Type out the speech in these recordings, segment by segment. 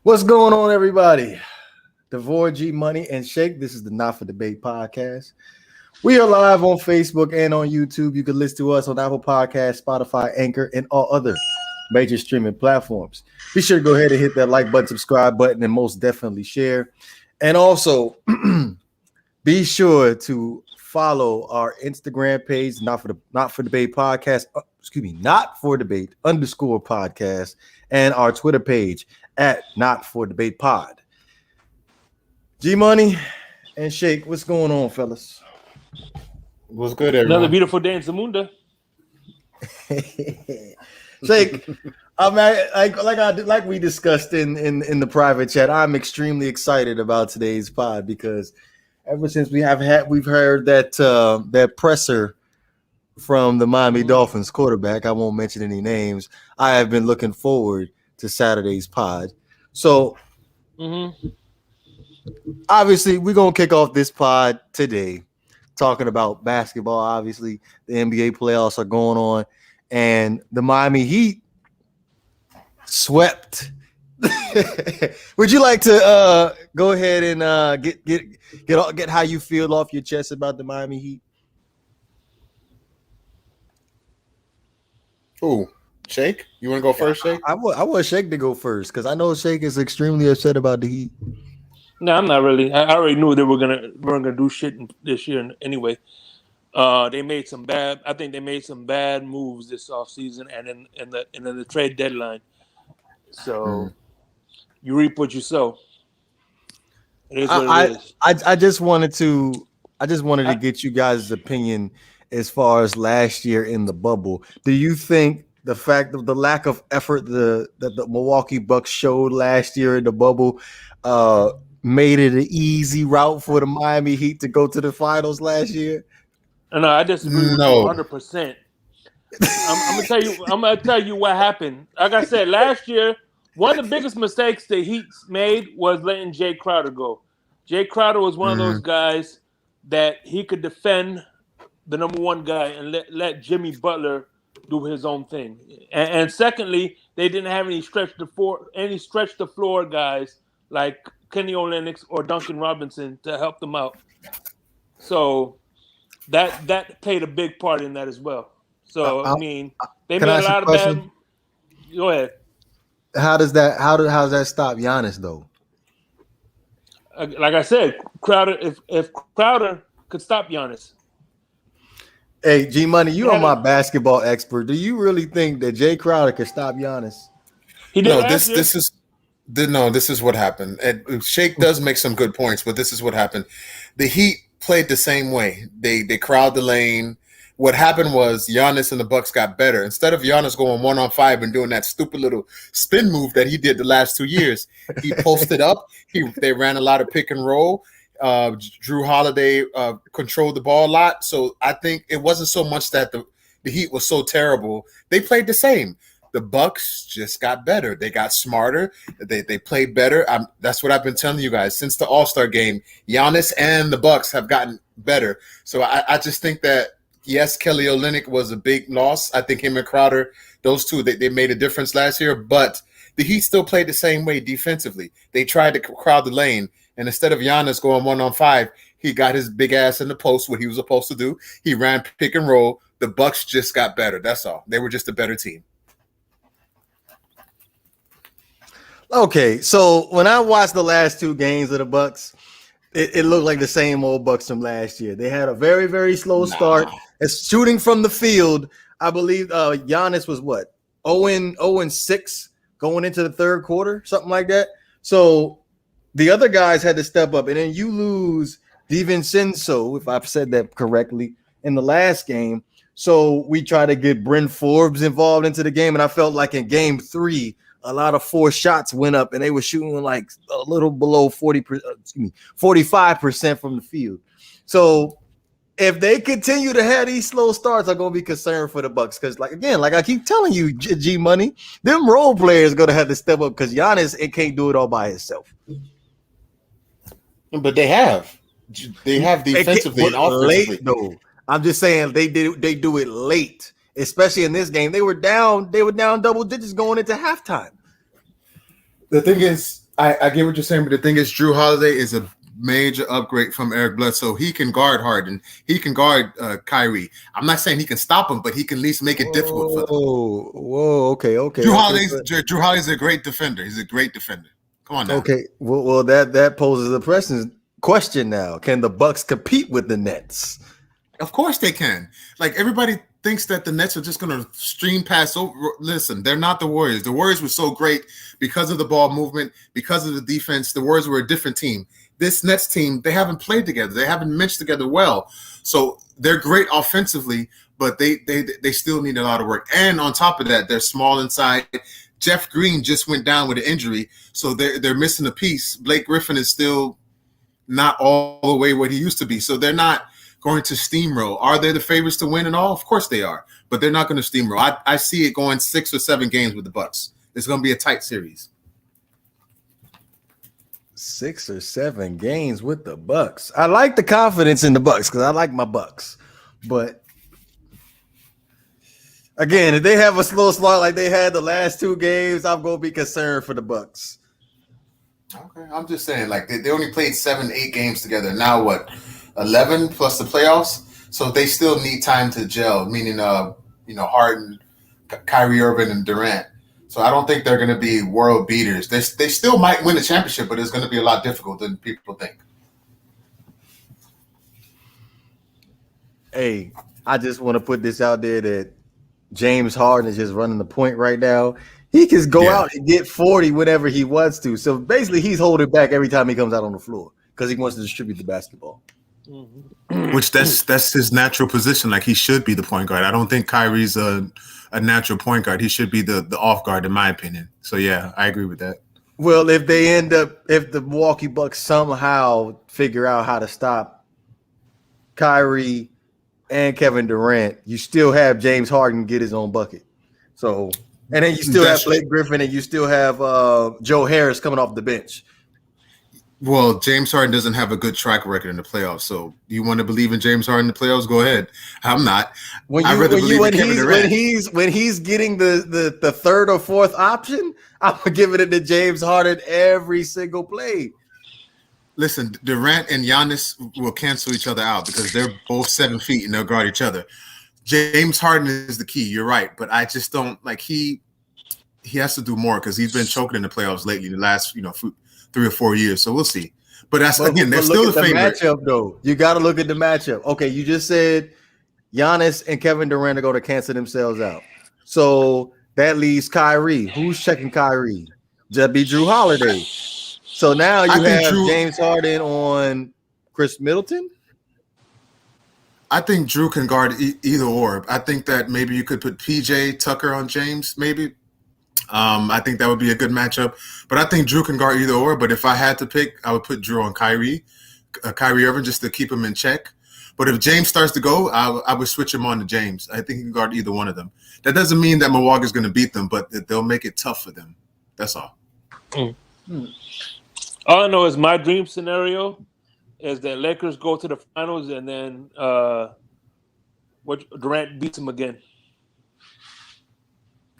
What's going on, everybody? Devore G Money and Shake. This is the Not for Debate podcast. We are live on Facebook and on YouTube. You can listen to us on Apple Podcasts, Spotify, Anchor, and all other major streaming platforms. Be sure to go ahead and hit that like button, subscribe button, and most definitely share. And also, be sure to follow our Instagram page, Not for Debate podcast. Not for Debate _podcast, and our Twitter page at Not for Debate Pod. G Money and Shake, what's going on, fellas? What's good, everyone? Another beautiful day in Zamunda. Shake, I mean, like we discussed in the private chat, I'm extremely excited about today's pod because ever since we've heard that presser from the Miami Dolphins quarterback, I won't mention any names, I have been looking forward to Saturday's pod. So obviously we're going to kick off this pod today talking about basketball. Obviously the NBA playoffs are going on and the Miami Heat swept. Would you like to go ahead and get how you feel off your chest about the Miami Heat? Ooh, Shake, you want to go first, Shake? I want Shake to go first because I know Shake is extremely upset about the Heat. No, I'm not really. I already knew they weren't gonna do shit this year anyway. They made some bad. I think they made some bad moves this offseason and in the trade deadline. So you reap what you sow. It is what it is. I just wanted to get you guys' opinion as far as last year in the bubble. Do you think the fact of the lack of effort that the Milwaukee Bucks showed last year in the bubble made it an easy route for the Miami Heat to go to the finals last year? No, I disagree with you 100%. I'm gonna tell you what happened. Like I said, last year, one of the biggest mistakes the Heat made was letting Jay Crowder go. Jay Crowder was one of those guys that he could defend the number one guy and let Jimmy Butler do his own thing. And secondly, they didn't have any stretch the floor guys like Kenny Olynyk or Duncan Robinson to help them out. So that played a big part in that as well. So I mean, they made a lot of bad. Go ahead. How does that stop Giannis though? Like I said, Crowder. If Crowder could stop Giannis. Hey, G Money, you are my basketball expert. Do you really think that Jay Crowder could stop Giannis? This is what happened. And Shake does make some good points, but this is what happened. The Heat played the same way. They crowd the lane. What happened was Giannis and the Bucks got better. Instead of Giannis going 1-on-5 and doing that stupid little spin move that he did the last 2 years, he posted up. They ran a lot of pick and roll. Drew Holiday controlled the ball a lot. So I think it wasn't so much that the Heat was so terrible. They played the same. The Bucks just got better. They got smarter. They played better. That's what I've been telling you guys since the All-Star game. Giannis and the Bucks have gotten better. So I just think that, yes, Kelly Olynyk was a big loss. I think him and Crowder, those two, they made a difference last year. But the Heat still played the same way defensively. They tried to crowd the lane. And instead of Giannis going 1-on-5, he got his big ass in the post, what he was supposed to do. He ran pick and roll. The Bucks just got better. That's all. They were just a better team. Okay, so when I watched the last two games of the Bucks, it looked like the same old Bucks from last year. They had a very, very slow start. It's shooting from the field. I believe Giannis was what? 0-6 going into the third quarter, something like that. So the other guys had to step up, and then you lose DiVincenzo, if I've said that correctly, in the last game. So we try to get Bryn Forbes involved into the game, and I felt like in game 3, a lot of 4 shots went up, and they were shooting like a little below 45% from the field. So if they continue to have these slow starts, I'm gonna be concerned for the Bucks because, like I keep telling you, G Money, them role players gonna have to step up because Giannis can't do it all by himself. But they have defensively and offensively. Late, though. I'm just saying they do it late, especially in this game. They were down double digits going into halftime. The thing is, I get what you're saying, but the thing is, Drew Holiday is a major upgrade from Eric Bledsoe. He can guard Harden. He can guard Kyrie. I'm not saying he can stop him, but he can at least make it difficult for them. Whoa, okay. Drew Holiday's a great defender. He's a great defender. Come on now. Okay, well that poses a question now. Can the Bucks compete with the Nets? Of course they can. Like, everybody thinks that the Nets are just going to stream past over. Listen, they're not the Warriors. The Warriors were so great because of the ball movement, because of the defense. The Warriors were a different team. This Nets team, they haven't played together. They haven't meshed together well. So they're great offensively, but they still need a lot of work. And on top of that, they're small inside. Jeff Green just went down with an injury, so they're missing a piece. Blake Griffin is still not all the way what he used to be. So they're not going to steamroll. Are they the favorites to win and all? Of course they are, but they're not going to steamroll. I see it going 6 or 7 games with the Bucks. It's going to be a tight series. 6 or 7 games with the Bucks. I like the confidence in the Bucks because I like my Bucks. But again, if they have a slow start like they had the last 2 games, I'm going to be concerned for the Bucks. Okay, I'm just saying, like, they only played 7-8 games together. Now what? 11 plus the playoffs, so they still need time to gel. Meaning, Harden, Kyrie Irving, and Durant. So I don't think they're going to be world beaters. They still might win the championship, but it's going to be a lot difficult than people think. Hey, I just want to put this out there that James Harden is just running the point right now. He can go out and get 40 whenever he wants to. So basically, he's holding back every time he comes out on the floor because he wants to distribute the basketball. Which that's his natural position. Like, he should be the point guard. I don't think Kyrie's a natural point guard. He should be the off guard, in my opinion. So yeah, I agree with that. Well, if the Milwaukee Bucks somehow figure out how to stop Kyrie and Kevin Durant, you still have James Harden get his own bucket. So, and then you still have Blake Griffin and you still have Joe Harris coming off the bench. Well, James Harden doesn't have a good track record in the playoffs. So you want to believe in James Harden in the playoffs? Go ahead. I'm not. When he's getting the third or fourth option, I'm giving it to James Harden every single play. Listen, Durant and Giannis will cancel each other out because they're both 7 feet and they'll guard each other. James Harden is the key. You're right, but I just don't like he has to do more because he's been choking in the playoffs lately. The last 3 or 4 years, so we'll see. But they're still the favorite. Matchup, though. You got to look at the matchup. Okay, you just said Giannis and Kevin Durant are going to cancel themselves out. So that leaves Kyrie. Who's checking Kyrie? That'd be Drew Holiday. So now you have James Harden on Chris Middleton. I think Drew can guard either or. I think that maybe you could put PJ Tucker on James, maybe. I think that would be a good matchup. But I think Drew can guard either or. But if I had to pick, I would put Drew on Kyrie Irving, just to keep him in check. But if James starts to go, I would switch him on to James. I think he can guard either one of them. That doesn't mean that Milwaukee's going to beat them, but they'll make it tough for them. That's all. All I know is my dream scenario is that Lakers go to the finals and then Durant beats them again.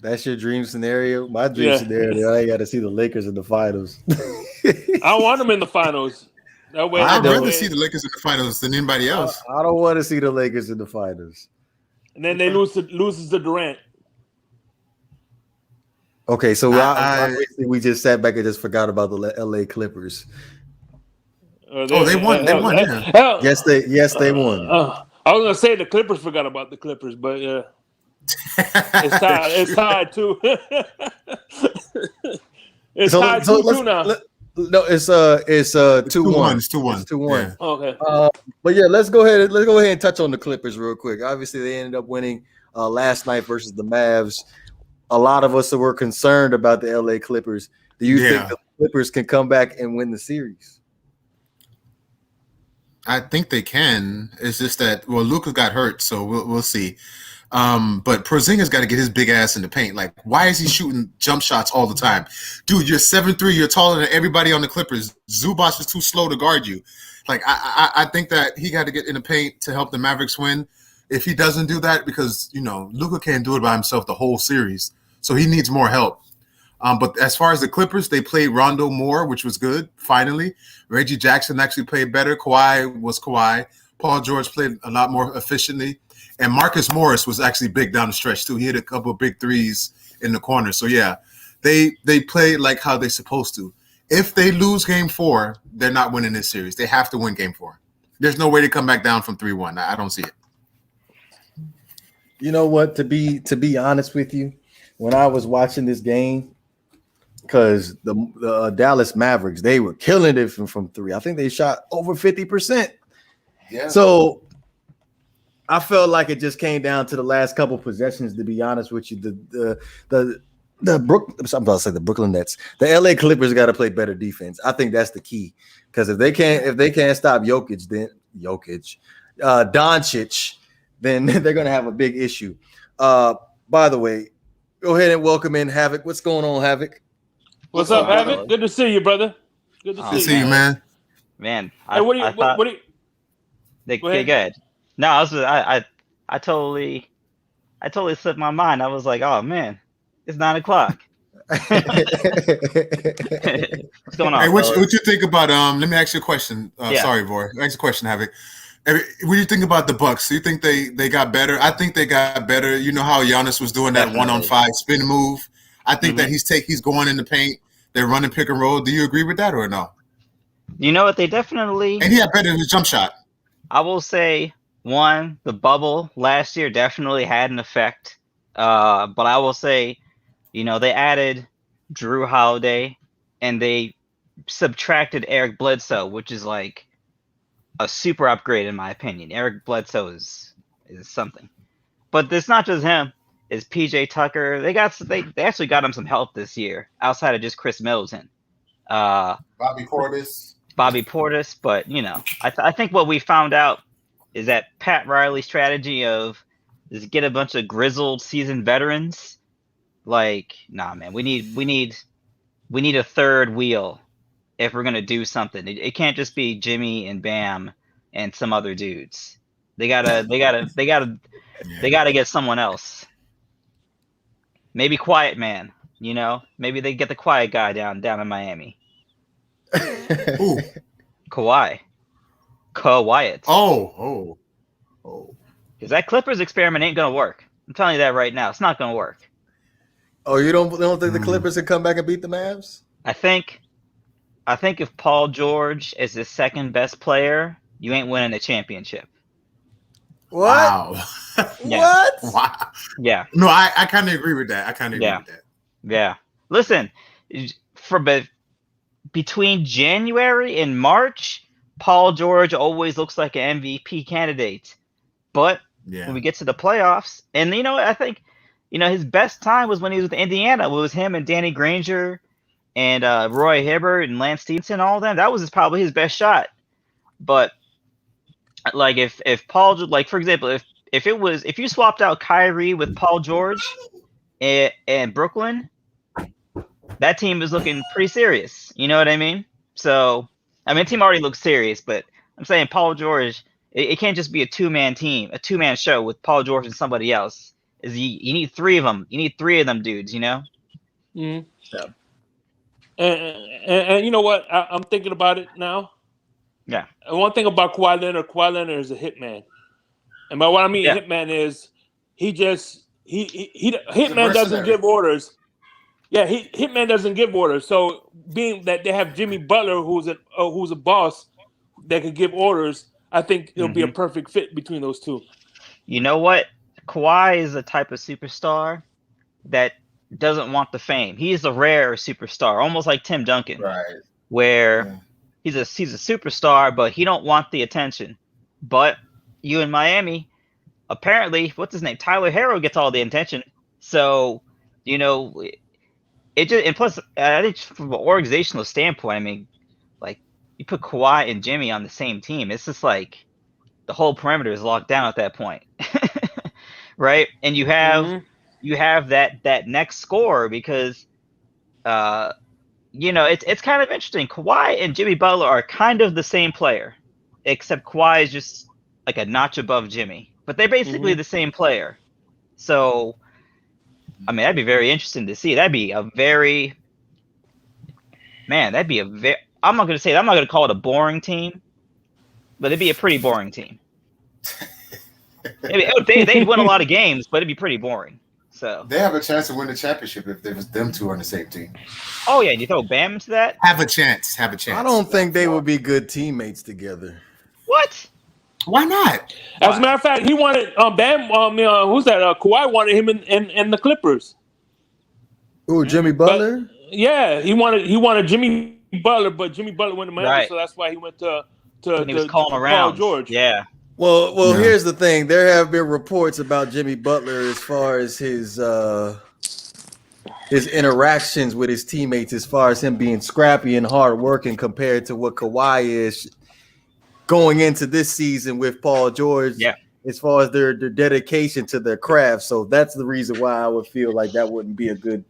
That's your dream scenario? My dream scenario, I got to see the Lakers in the finals. I want them in the finals. That way, I'd rather see the Lakers in the finals than anybody else. I don't want to see the Lakers in the finals. And then they loses to Durant. Okay, so we just sat back and just forgot about the LA Clippers. They won. They won. Yeah. Yes, they won. I was gonna say the Clippers forgot about the Clippers, but yeah. It's tied too. It's tied 2-2 now. No, it's 2-1. It's 2-1. It's 2-1. It's 2-1. Yeah. Okay. But yeah, let's go ahead and touch on the Clippers real quick. Obviously, they ended up winning last night versus the Mavs. A lot of us were concerned about the LA Clippers. Do you think the Clippers can come back and win the series? I think they can. It's just that Luka got hurt, so we'll see. But Porzingis got to get his big ass in the paint. Like, why is he shooting jump shots all the time? Dude, you're 7'3", you're taller than everybody on the Clippers. Zubac is too slow to guard you. Like, I think that he got to get in the paint to help the Mavericks win. If he doesn't do that, because, Luka can't do it by himself the whole series. So he needs more help. But as far as the Clippers, they played Rondo more, which was good. Finally, Reggie Jackson actually played better. Kawhi was Kawhi. Paul George played a lot more efficiently, and Marcus Morris was actually big down the stretch too. He hit a couple of big threes in the corner. So yeah, they played like how they're supposed to. If they lose Game 4, they're not winning this series. They have to win Game 4. There's no way to come back down from 3-1. I don't see it. You know what? To be honest with you, when I was watching this game, because the Dallas Mavericks, they were killing it from 3. I think they shot over 50%. Yeah. So I felt like it just came down to the last couple possessions. To be honest with you, I'm about to say the Brooklyn Nets, the LA Clippers got to play better defense. I think that's the key, because if they can't stop Doncic, then they're gonna have a big issue. By the way, go ahead and welcome in Havoc. What's going on, Havoc? What's up, Havoc? Good to see you, brother. Good to see you, man. Man, hey, what do you? Go ahead. No, I totally slipped my mind. I was like, oh man, it's 9 o'clock. What's going on? Hey, what you think about? Let me ask you a question. Yeah. Sorry, Boy. Ask you a question, Havoc. What do you think about the Bucks? Do you think they got better? I think they got better. You know how Giannis was doing that 1-on-5 spin move. I think that he's going in the paint. They're running pick and roll. Do you agree with that or no? You know what? They definitely. And he had better in his jump shot. I will say, one, the bubble last year definitely had an effect. But I will say, they added Drew Holiday and they subtracted Eric Bledsoe, which is like a super upgrade in my opinion. Eric Bledsoe is something. But it's not just him. It's PJ Tucker. They actually got him some help this year outside of just Chris Middleton. Bobby Portis. But I think what we found out is that Pat Riley's strategy of is get a bunch of grizzled seasoned veterans. Like, nah, man, we need a third wheel if we're gonna do something. It can't just be Jimmy and Bam and some other dudes. They gotta get someone else. Maybe Quiet Man, Maybe they get the quiet guy down in Miami. Ooh. Kawhi. Oh. Because that Clippers experiment ain't gonna work. I'm telling you that right now. It's not gonna work. Oh, you don't think the Clippers can come back and beat the Mavs? I think if Paul George is the second best player, you ain't winning a championship. What? Wow. Yeah. What? Wow. Yeah. No, I kind of agree with that. Yeah. Listen, between January and March, Paul George always looks like an MVP candidate. But when we get to the playoffs, and I think, his best time was when he was with Indiana. It was him and Danny Granger and Roy Hibbert and Lance Stevenson, all of them. That was probably his best shot. But like if Paul, like for example, if you swapped out Kyrie with Paul George and Brooklyn, that team is looking pretty serious. You know what I mean? So, the team already looks serious, but I'm saying Paul George, it can't just be a two-man team, a two-man show with Paul George and somebody else. You need 3 of them. You need 3 of them dudes, Mm-hmm. So. And you know what? I'm thinking about it now. Yeah. And one thing about Kawhi Leonard is a hitman. And by what I mean hitman is Hitman doesn't give orders. Yeah, Hitman doesn't give orders. So being that they have Jimmy Butler, who's a boss that can give orders, I think it'll be a perfect fit between those two. You know what? Kawhi is a type of superstar that doesn't want the fame. He's a rare superstar, almost like Tim Duncan, Right. where he's a superstar, but he don't want the attention. But you in Miami, apparently, what's his name? Tyler Herro gets all the attention. So, it just, and plus, I think from an organizational standpoint, like you put Kawhi and Jimmy on the same team, it's just like the whole perimeter is locked down at that point, right? And you have that next score because, it's kind of interesting. Kawhi and Jimmy Butler are kind of the same player, except Kawhi is just like a notch above Jimmy, but they're basically the same player. So I mean, that'd be very interesting to see. That'd be a very I'm not going to call it a boring team, but it'd be a pretty boring team. They'd win a lot of games, but it'd be pretty boring. So they have a chance to win the championship if there was them two on the same team. Oh yeah, you throw Bam into that? Have a chance. I don't think they would be good teammates together. What? Why not? As a matter of fact, he wanted Bam. Who's that? Kawhi wanted him in the Clippers. Ooh, Jimmy Butler. But, yeah, he wanted Jimmy Butler, but Jimmy Butler went to Miami, right. So that's why he went to he was calling around Paul George. Yeah. Well, here's the thing. There have been reports about Jimmy Butler as far as his interactions with his teammates, as far as him being scrappy and hardworking compared to what Kawhi is going into this season with Paul George. Yeah. As far as their dedication to their craft. So that's the reason why I would feel like that wouldn't be a good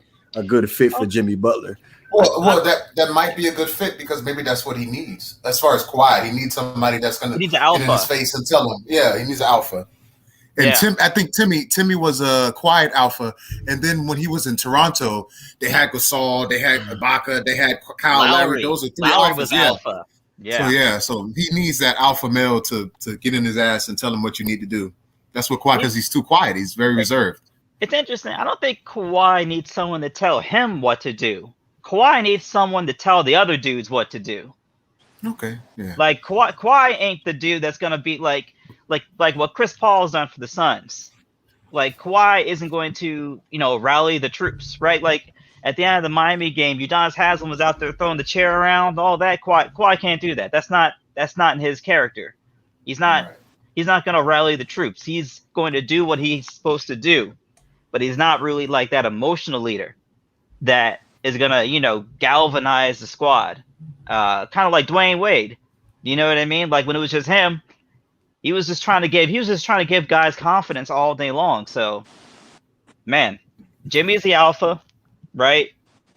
fit for Jimmy Butler. Well, that might be a good fit because maybe that's what he needs. As far as Kawhi, he needs somebody that's going to get in his face and tell him, yeah, he needs an alpha. And I think Timmy was a quiet alpha. And then when he was in Toronto, they had Gasol, they had Ibaka, they had Kyle Lowry. Those are three Lowry alphas. Was alpha. Yeah. So he needs that alpha male to get in his ass and tell him what you need to do. That's what Kawhi, because he's too quiet. He's very reserved. It's interesting. I don't think Kawhi needs someone to tell him what to do. Kawhi needs someone to tell the other dudes what to do. Okay, yeah. Like Kawhi ain't the dude that's gonna be like what Chris Paul's done for the Suns. Like Kawhi isn't going to rally the troops, right? Like at the end of the Miami game, Udonis Haslem was out there throwing the chair around, all that. Kawhi can't do that. That's not in his character. He's not gonna rally the troops. He's going to do what he's supposed to do, but he's not really like that emotional leader that is gonna, galvanize the squad. Kind of like Dwayne Wade. You know what I mean? Like when it was just him, he was just trying to give guys confidence all day long. So, man, Jimmy's the alpha, right?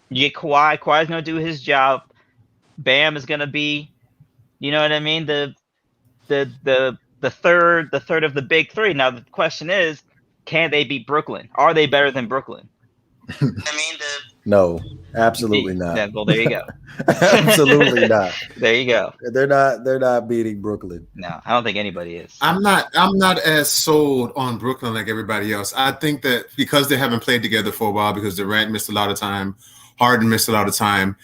You get Kawhi. Kawhi's gonna do his job. Bam is gonna be, you know what I mean? The third of the big three. Now the question is, can they beat Brooklyn? Are they better than Brooklyn? No, absolutely not. Yeah, well, there you go. Absolutely not. There you go. They're not beating Brooklyn. No, I don't think anybody is. I'm not as sold on Brooklyn like everybody else. I think that because they haven't played together for a while, because Durant missed a lot of time, Harden missed a lot of time,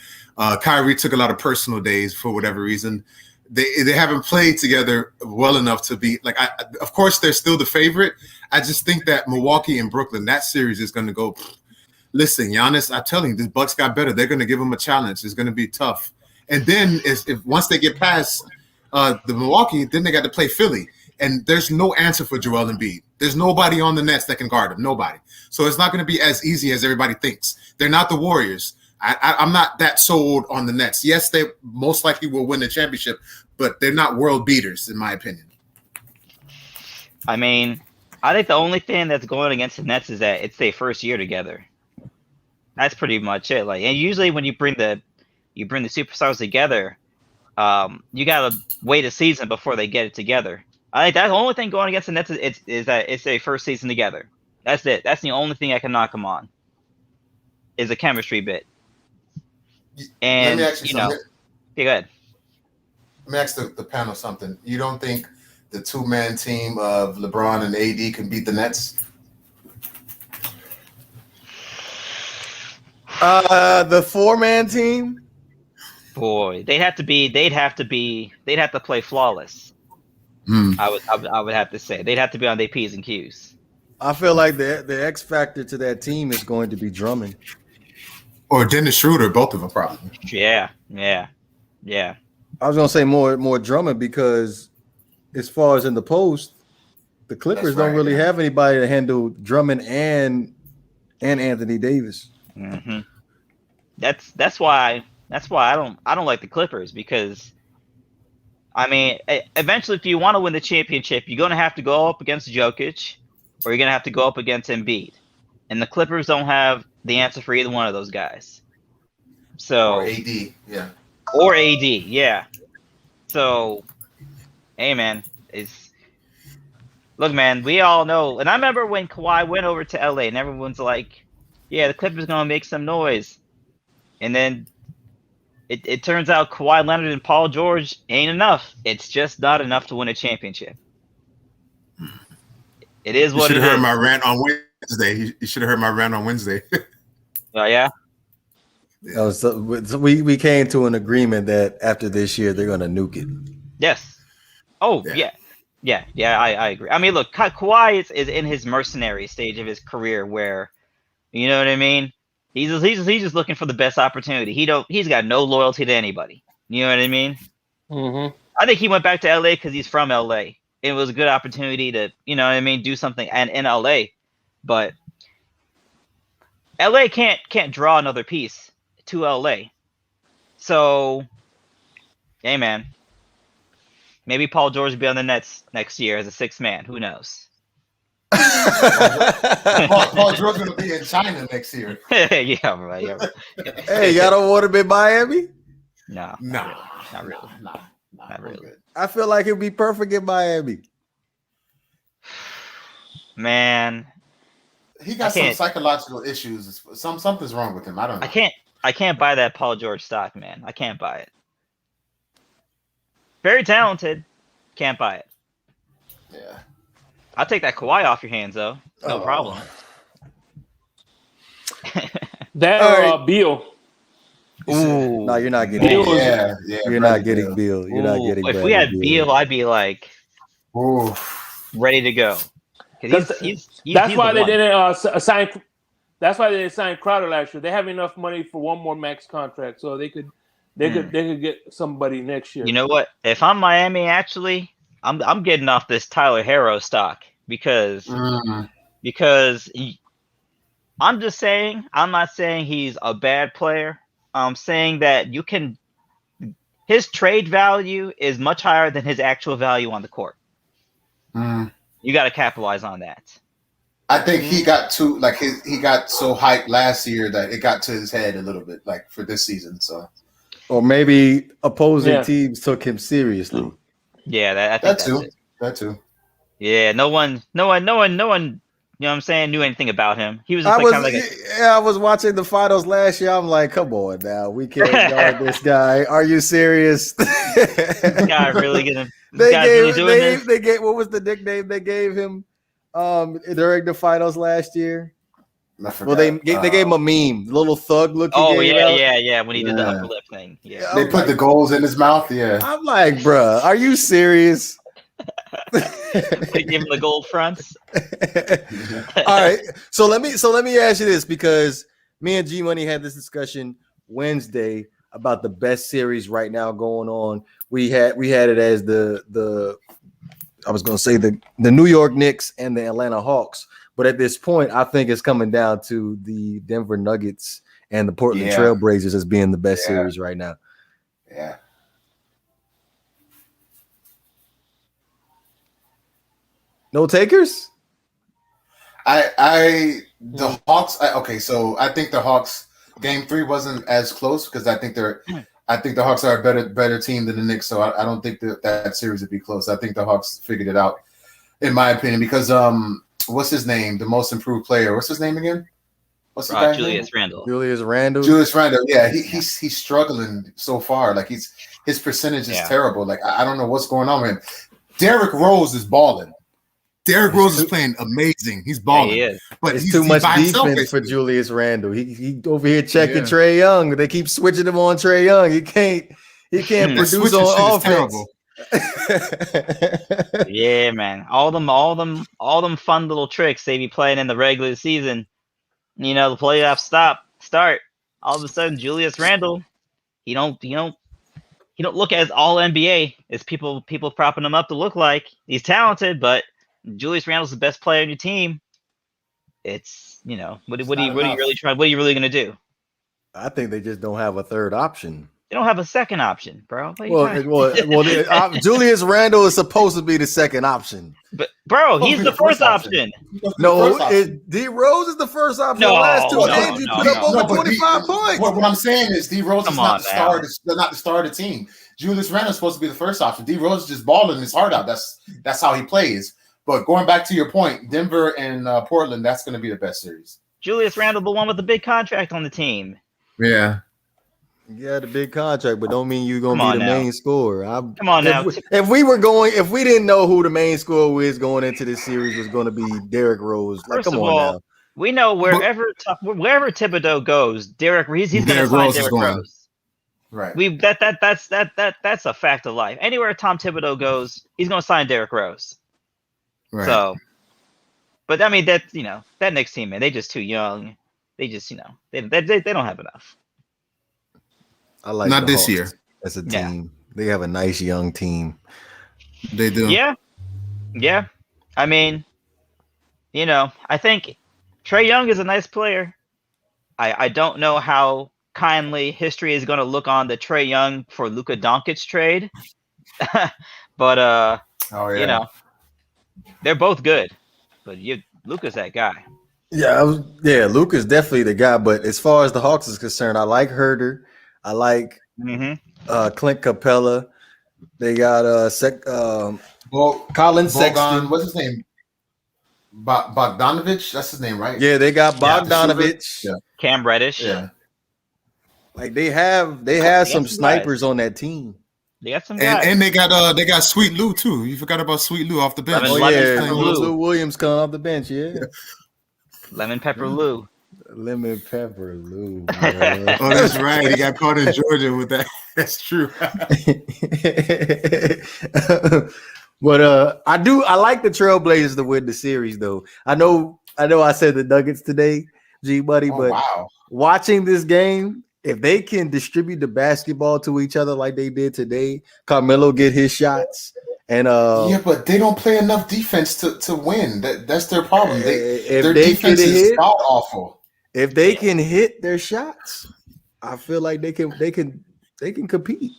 Kyrie took a lot of personal days for whatever reason. They haven't played together well enough to be like. Of course, they're still the favorite. I just think that Milwaukee and Brooklyn, that series is going to go. Listen, Giannis, I'm telling you, the Bucks got better. They're going to give him a challenge. It's going to be tough. And then if once they get past the Milwaukee, then they got to play Philly. And there's no answer for Joel Embiid. There's nobody on the Nets that can guard him. Nobody. So it's not going to be as easy as everybody thinks. They're not the Warriors. I'm not that sold on the Nets. Yes, they most likely will win the championship, but they're not world beaters, in my opinion. I mean, I think the only thing that's going against the Nets is that it's their first year together. That's pretty much it. Like, and usually when you bring the superstars together, you gotta wait a season before they get it together. I think that's the only thing going against the Nets is that it's their first season together. That's it. That's the only thing I can knock them on. Is a chemistry bit. And let me ask you something. Yeah, go ahead. Let me ask the panel something. You don't think the two-man team of LeBron and AD can beat the Nets? The four-man team? Boy, they'd have to play flawless. I would have to say. They'd have to be on their P's and Q's. I feel like the X factor to that team is going to be Drummond. Or Dennis Schroeder, both of them probably. Yeah. I was gonna say more Drummond because as far as in the post, the Clippers don't really have anybody to handle Drummond and Anthony Davis. Mm-hmm. That's why I don't like the Clippers, because I mean, eventually if you want to win the championship, you're gonna have to go up against Jokic, or you're gonna have to go up against Embiid, and the Clippers don't have the answer for either one of those guys. So or AD, yeah. So, hey man, look, man, we all know, and I remember when Kawhi went over to LA, and everyone's like, yeah, the Clippers gonna make some noise, and then it turns out Kawhi Leonard and Paul George ain't enough. It's just not enough to win a championship. It is what it is. You should have heard my rant on Wednesday. You should have heard my rant on Wednesday. Oh yeah. Oh, so we came to an agreement that after this year they're gonna nuke it. Yes. Oh yeah. I agree. I mean, look, Kawhi is in his mercenary stage of his career, where, you know what I mean. He's just looking for the best opportunity. He's got no loyalty to anybody. You know what I mean? Mm-hmm. I think he went back to LA because he's from LA. It was a good opportunity to, you know what I mean, do something in LA, but LA can't draw another piece to LA. So, hey man, maybe Paul George will be on the Nets next year as a sixth man. Who knows? Paul George gonna be in China next year. Yeah, right. Hey, y'all don't want him in Miami? No, not really. Not really. I feel like it'd be perfect in Miami. Man, he got some psychological issues. Something's wrong with him. I don't know. I can't buy that Paul George stock, man. I can't buy it. Very talented, can't buy it. Yeah. I'll take that Kawhi off your hands, though. No problem. That Beal. Ooh. No, you're not getting Beal. Yeah, you're not getting Beal. You're not getting. If we had Beal, I'd be like, ready to go. That's why they didn't sign. That's why they didn't sign Crowder last year. They have enough money for one more max contract, so they could get somebody next year. You know what? If I'm Miami, actually, I'm getting off this Tyler Herro stock because I'm just saying, I'm not saying he's a bad player. I'm saying that his trade value is much higher than his actual value on the court. You got to capitalize on that. I think he got he got so hyped last year that it got to his head a little bit, like for this season. So, or maybe opposing teams took him seriously. Yeah, I think that too. Yeah, no one. You know what I'm saying? Knew anything about him. He was just I was watching the finals last year. I'm like, come on now, we can't guard this guy. Are you serious? This guy really gonna. They gave what was the nickname they gave him during the finals last year? Well, they gave him a meme, little thug look. Yeah. When he did the upper lip thing. Yeah. They put the goals in his mouth. Yeah. I'm like, bruh, are you serious? They give him the gold fronts. All right. So let me ask you this, because me and G Money had this discussion Wednesday about the best series right now going on. We had it as the I was going to say the New York Knicks and the Atlanta Hawks, but at this point, I think it's coming down to the Denver Nuggets and the Portland Trailblazers as being the best series right now. Yeah. No takers? The Hawks. So I think the Hawks game 3 wasn't as close because I think the Hawks are a better team than the Knicks. So I don't think that series would be close. I think the Hawks figured it out, in my opinion, because what's his name? The most improved player. What's his name again? What's the guy's Julius name? Randle. Julius Randle. Yeah, he's struggling so far. Like his percentage is terrible. Like I don't know what's going on with him. Derrick Rose is balling. Derrick Rose is playing amazing. He's balling. Yeah, he is. But it's too much defense for Julius Randle. He over here checking Trae Young. They keep switching him on Trae Young. He can't produce on offense. Yeah, man. All them fun little tricks they be playing in the regular season. You know, the playoffs start. All of a sudden, Julius Randle, he don't look as all NBA as people propping him up to look like. He's talented, but Julius Randle's the best player on your team. It's, you know, what are you really gonna do? I think they just don't have a third option. They don't have a second option, bro. Julius Randle is supposed to be the second option. But bro, he's the first option. No, D Rose is the first option. No, the last 2 games he put up over 25 points. What I'm saying is D Rose is not the star of the team. Julius Randle is supposed to be the first option. D Rose is just balling his heart out. That's how he plays. But going back to your point, Denver and Portland, that's going to be the best series. Julius Randle, the one with the big contract on the team. Yeah. Yeah, the big contract, but don't mean you're gonna be the main scorer. Come on now. If we didn't know who the main scorer is going into this series was going to be Derrick Rose. First of all, we know wherever Thibodeau goes, he's going to sign Derrick Rose. Right. That's a fact of life. Anywhere Tom Thibodeau goes, he's going to sign Derrick Rose. Right. So, but I mean that Knicks team, man, they just too young. They just they don't have enough. I like not this year as a team. They have a nice young team. They do. Yeah. I mean, I think Trae Young is a nice player. I don't know how kindly history is going to look on the Trae Young for Luka Doncic trade, but they're both good. But Luka's that guy. Yeah, Luka's definitely the guy. But as far as the Hawks is concerned, I like Herter. I like Clint Capella. They got Colin Sexton. What's his name? Bogdanovich. That's his name, right? Yeah, they got Bogdanovich. Cam Reddish. Yeah. Like they have some snipers on that team. They got some guys. And they got Sweet Lou too. You forgot about Sweet Lou off the bench. Lou Williams coming off the bench. Yeah. Lemon Pepper Lou. Lemon Pepper Lou. Oh, that's right. He got caught in Georgia with that. That's true. But I like the Trailblazers to win the series though. I know I said the Nuggets today, G Buddy, but watching this game, if they can distribute the basketball to each other like they did today, Carmelo get his shots. And but they don't play enough defense to win. That's their problem. Their defense is awful. If they can hit their shots, I feel like they can compete.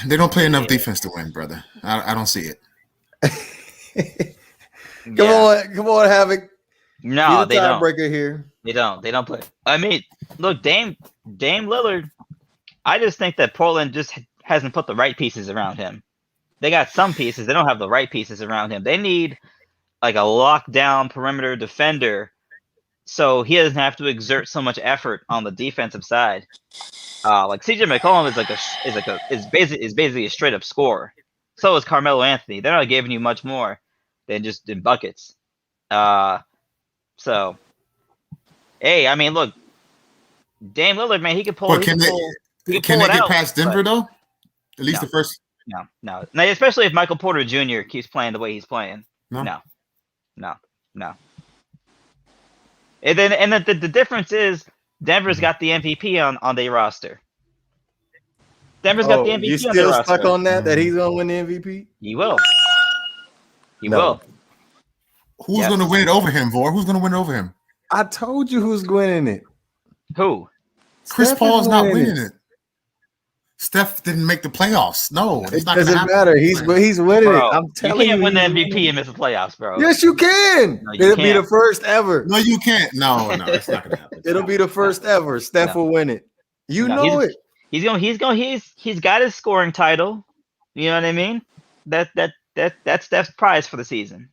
They don't play enough defense to win, brother. I don't see it. Come on, Havoc. No, they don't. Tiebreaker here. They don't play. I mean, look, Dame Lillard. I just think that Portland just hasn't put the right pieces around him. They got some pieces. They don't have the right pieces around him. They need like a lockdown perimeter defender, so he doesn't have to exert so much effort on the defensive side. Like CJ McCollum is basically a straight up scorer. So is Carmelo Anthony. They're not giving you much more than just in buckets. So, hey, I mean, look, Dame Lillard, man, he could pull. But can they get past Denver though? At least the first. No. Especially if Michael Porter Jr. keeps playing the way he's playing. No. And then the difference is Denver's got the MVP on their roster. Denver's got the MVP. You still stuck on that he's gonna win the MVP? He will. He will. Who's gonna win it over him, Vor? Who's gonna win it over him? I told you who's winning it. Who? Chris Paul's not winning it. Steph didn't make the playoffs. No, it doesn't matter. He's winning it. I'm telling you, you can't win the MVP and miss the playoffs, bro. Yes, you can. It'll be the first ever. No, you can't. No, it's not gonna happen. It'll be the first ever. Steph will win it. You know it. He's got his scoring title. You know what I mean? That's Steph's prize for the season.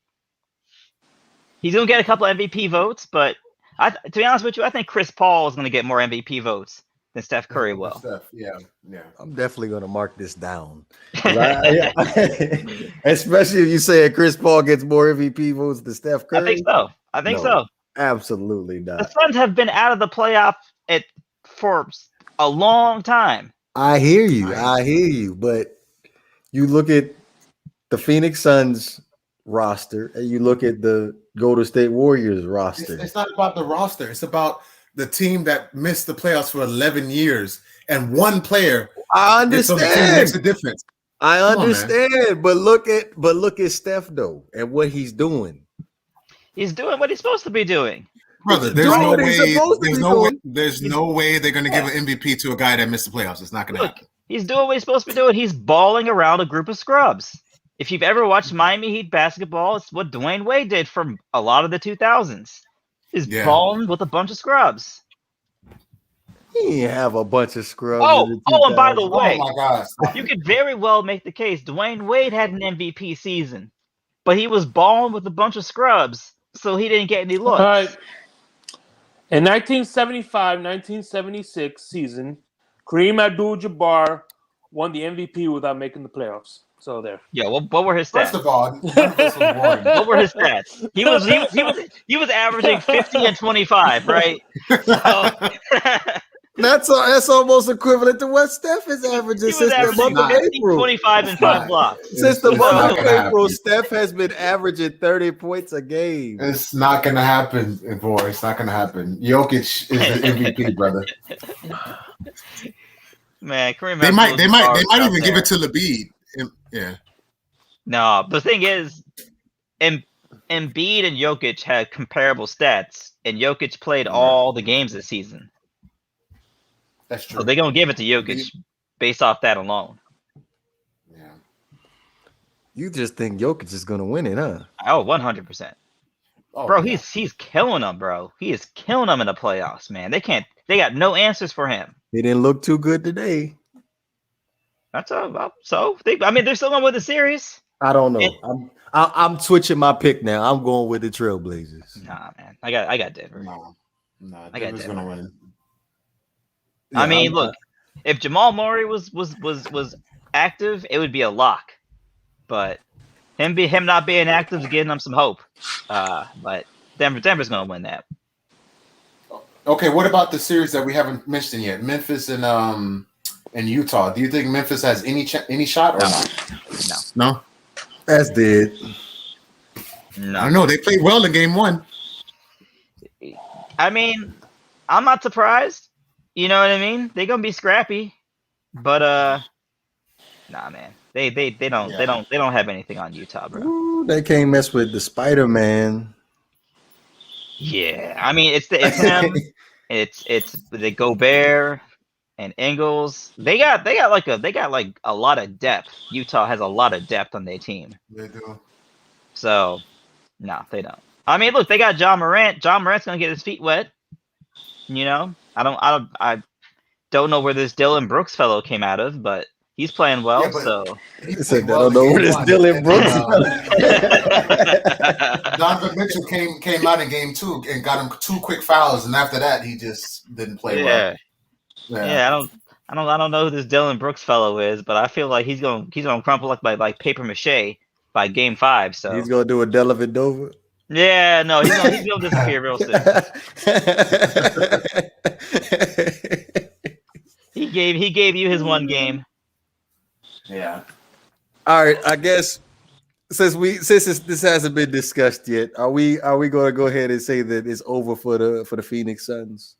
He's gonna get a couple MVP votes, but to be honest with you, I think Chris Paul is gonna get more MVP votes than Steph Curry will. Yeah. I'm definitely gonna mark this down. Especially if you say Chris Paul gets more MVP votes than Steph Curry. I think so. Absolutely not. The Suns have been out of the playoff for a long time. I hear you, but you look at the Phoenix Suns roster and you look at the Golden State Warriors roster. It's not about the roster. It's about the team that missed the playoffs for 11 years and one player. I understand. Makes a difference. I understand, but look at Steph though and what he's doing. He's doing what he's supposed to be doing. Brother, there's no way they're going to give an MVP to a guy that missed the playoffs. It's not going to happen. He's doing what he's supposed to be doing. He's balling around a group of scrubs. If you've ever watched Miami Heat basketball, it's what Dwayne Wade did for a lot of the 2000s. He's balling with a bunch of scrubs. He didn't have a bunch of scrubs. And by the way, oh my gosh, you could very well make the case Dwayne Wade had an MVP season, but he was balling with a bunch of scrubs, so he didn't get any looks. All right. In 1975-1976 season, Kareem Abdul-Jabbar won the MVP without making the playoffs. So there. Yeah, what were his stats? First of all, none of this was boring. What were his stats? He was averaging 50 and 25, right? So That's almost equivalent to what Steph is averaging since the month of April. 25 and 5 blocks. Since the month of April, Steph has been averaging 30 points a game. It's not going to happen, boy. It's not going to happen. Jokic is the MVP, brother. Man, Kareem they might even give it to Embiid. Yeah. No, the thing is, Embiid and Jokic had comparable stats, and Jokic played all the games this season. That's true. So they're gonna give it to Jokic based off that alone. Yeah. You just think Jokic is gonna win it, huh? Oh, 100%. Bro, he's killing them, bro. He is killing them in the playoffs, man. They got no answers for him. He didn't look too good today. That's they're still gonna win the series. I don't know. I'm switching my pick now. I'm going with the Trailblazers. Nah, man. I got Denver. No, I got Denver's gonna win. Yeah, I mean, look, if Jamal Murray was active, it would be a lock. But him not being active is giving them some hope. But Denver's gonna win that. Okay, what about the series that we haven't mentioned yet? Memphis and Utah. Do you think Memphis has any shot or not? No. That's dead. No. I don't know. They played well in game 1. I mean, I'm not surprised. You know what I mean? They're gonna be scrappy, but nah, man. They don't have anything on Utah, bro. Ooh, they can't mess with the Spider-Man. Yeah, I mean it's him. it's the Gobert and Ingles. They got like a lot of depth. Utah has a lot of depth on their team. They do. So, no, they don't. I mean, look, they got John Morant. John Morant's gonna get his feet wet. You know, I don't know where this Dylan Brooks fellow came out of, but he's playing well. Yeah, so I don't know where this Dylan Brooks. Donovan Mitchell came out in game 2 and got him 2 quick fouls, and after that, he just didn't play well. Yeah, I don't know who this Dylan Brooks fellow is, but I feel like he's gonna crumple like paper mache by game 5. So he's gonna do a Delavan Dover. Yeah, no, he's gonna disappear real soon. He gave you his one game. Yeah. All right, I guess since this hasn't been discussed yet, are we going to go ahead and say that it's over for the Phoenix Suns?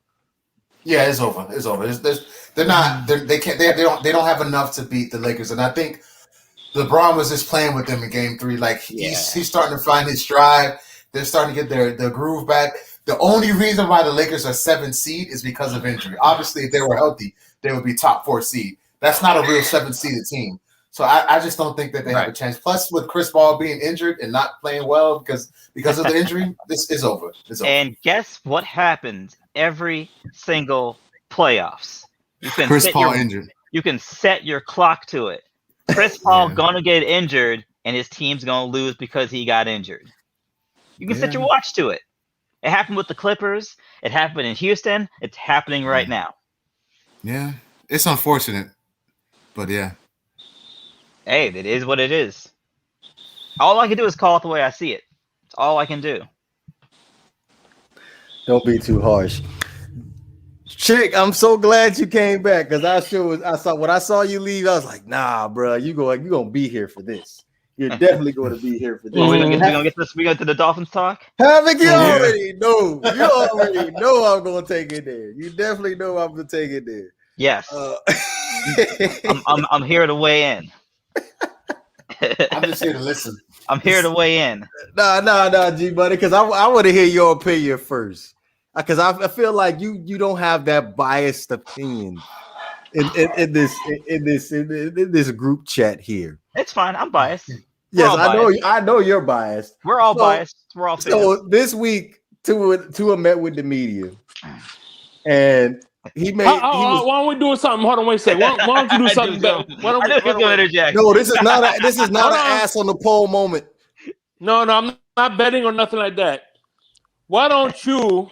Yeah, it's over. It's over. They don't have enough to beat the Lakers, and I think LeBron was just playing with them in game 3. Like he's starting to find his stride. They're starting to get their groove back. The only reason why the Lakers are 7th seed is because of injury. Obviously, if they were healthy, they would be top 4 seed. That's not a real 7th-seeded team. So I just don't think that they have a chance. Plus, with Chris Paul being injured and not playing well because of the injury, this is over. It's over. And guess what happens every single playoffs? Chris Paul injured. You can set your clock to it. Chris Paul gonna get injured, and his team's gonna lose because he got injured. You can set your watch to it. It happened with the Clippers. It happened in Houston. It's happening right now. Yeah, it's unfortunate, but yeah. Hey, it is what it is. All I can do is call it the way I see it. It's all I can do. Don't be too harsh. Chick, I'm so glad you came back because when I saw you leave, I was like, nah, bro, you gonna be here for this. You're definitely going to be here for this. Well, we gonna get this. We go to the Dolphins talk. Havoc, you already know. You already know I'm gonna take it there. You definitely know I'm gonna take it there. Yes. I'm here to weigh in. I'm just here to listen. I'm here to weigh in. Nah, G buddy, because I want to hear your opinion first. Because I feel like you don't have that biased opinion in this group chat here. It's fine. I'm biased. Yes, I know you're biased. We're all biased. We're all fans. So this week, Tua met with the media, and he made. Why don't we do something? Hold on, wait a second. Why don't you do something better? I knew he was going to interject. No, this is not an ass on the pole moment. No, I'm not betting or nothing like that. Why don't you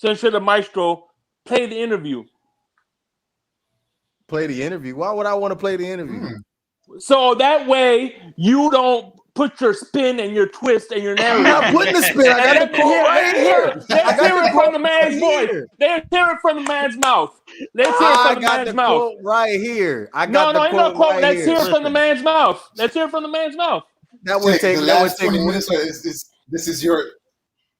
Censure the Maestro. Play the interview. Play the interview. Why would I want to play the interview? So that way you don't put your spin and your twist and your narrative. I'm not putting the spin. I got the quote right here. Let's hear it from the man's voice. Let's hear it from the man's mouth. Let's hear it from the man's mouth. Quote right here. I got the ain't quote no quote. right Let's here. hear it from the man's mouth. Let's hear it from the man's mouth. That would take the last 20 minutes. This is your.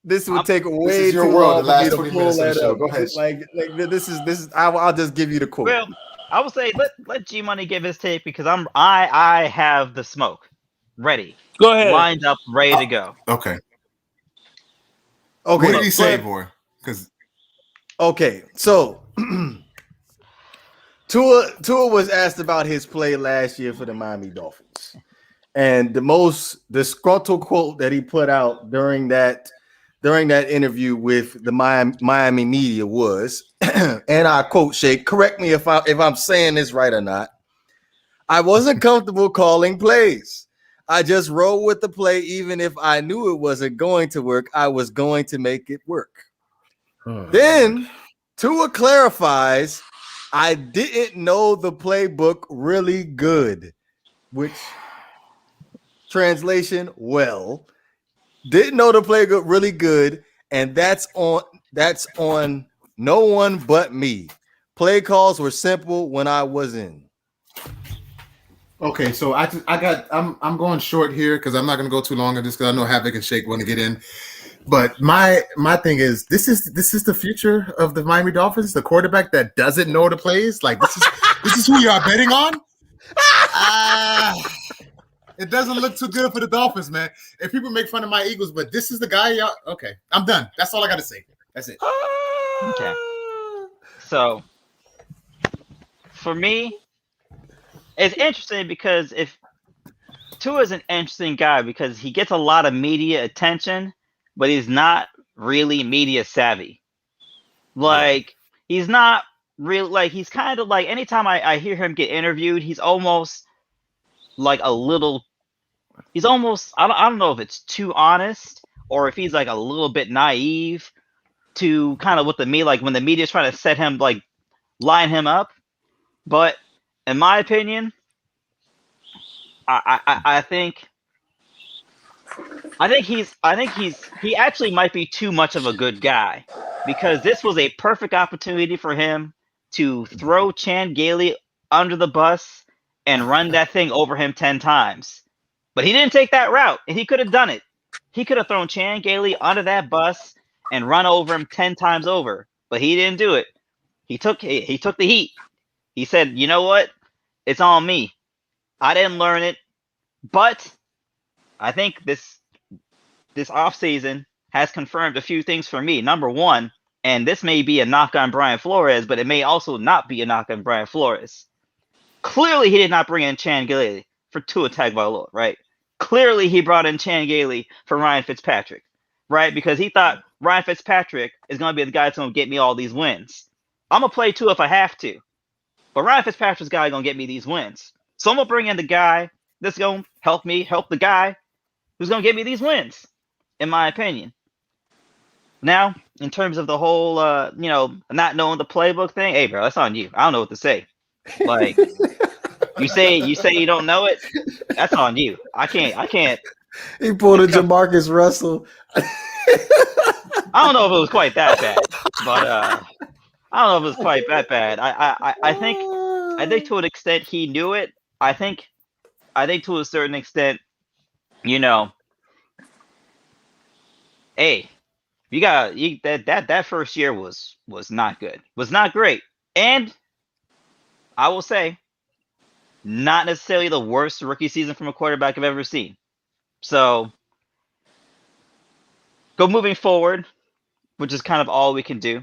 This would take way this is your too world. long The last for me 20 to minutes pull of the that show. up. Go ahead. Like this is. I'll just give you the quote. Well, I would say let G Money give his take because I have the smoke ready. Go ahead. Lined up, ready to go. Okay. Okay. What did he say, boy? Because so Tua was asked about his play last year for the Miami Dolphins, and the most disgruntled quote that he put out during that interview with the Miami media was, and I quote, Shake, correct me if I'm saying this right or not. I wasn't comfortable calling plays. I just rolled with the play, even if I knew it wasn't going to work. I was going to make it work. Then Tua clarifies, I didn't know the playbook really good, which translation, well, didn't know the playbook really good, and that's on no one but me. Play calls were simple when I was in. okay, so I'm going short here because I'm not going to go too long on this because I know Havoc and Shake want to get in. But my thing is this is the future of the Miami Dolphins, the quarterback that doesn't know the plays. Like this is who you are betting on. It doesn't look too good for the Dolphins, man. And people make fun of my Eagles, but this is the guy. Y'all, okay, I'm done. That's all I got to say. That's it. Okay. So for me, it's interesting because if Tua is an interesting guy because he gets a lot of media attention, but he's not really media savvy. Like he's not real. Like he's kind of like anytime I hear him get interviewed, he's almost like a little. He's almost. I don't know if it's too honest or if he's like a little bit naive to kind of with the media. Like when the media's trying to set him like line him up, but in my opinion, I think he actually might be too much of a good guy because this was a perfect opportunity for him to throw Chan Gailey under the bus and run that thing over him 10 times. But he didn't take that route, and he could have done it. He could have thrown Chan Gailey under that bus and run over him 10 times over, but he didn't do it. He took the heat. He said, "You know what? It's on me. I didn't learn it." But I think this offseason has confirmed a few things for me. Number one, and this may be a knock on Brian Flores, but it may also not be a knock on Brian Flores. Clearly, he did not bring in Chan Gailey for Tua Tagovailoa, right? Clearly, he brought in Chan Gailey for Ryan Fitzpatrick, right? Because he thought Ryan Fitzpatrick is going to be the guy that's going to get me all these wins. I'm going to play Tua if I have to, but Ryan Fitzpatrick's guy going to get me these wins. So I'm going to bring in the guy that's going to help me help the guy who's going to get me these wins, in my opinion. Now, in terms of the whole, not knowing the playbook thing, hey, bro, that's on you. I don't know what to say. Like, you say you don't know it, that's on you. I can't. He pulled a Jamarcus Russell. I don't know if it was quite that bad, but I don't know if it was quite that bad. I think to an extent he knew it. I think to a certain extent, hey, that first year was not good, was not great, and I will say, not necessarily the worst rookie season from a quarterback I've ever seen. So, moving forward, which is kind of all we can do.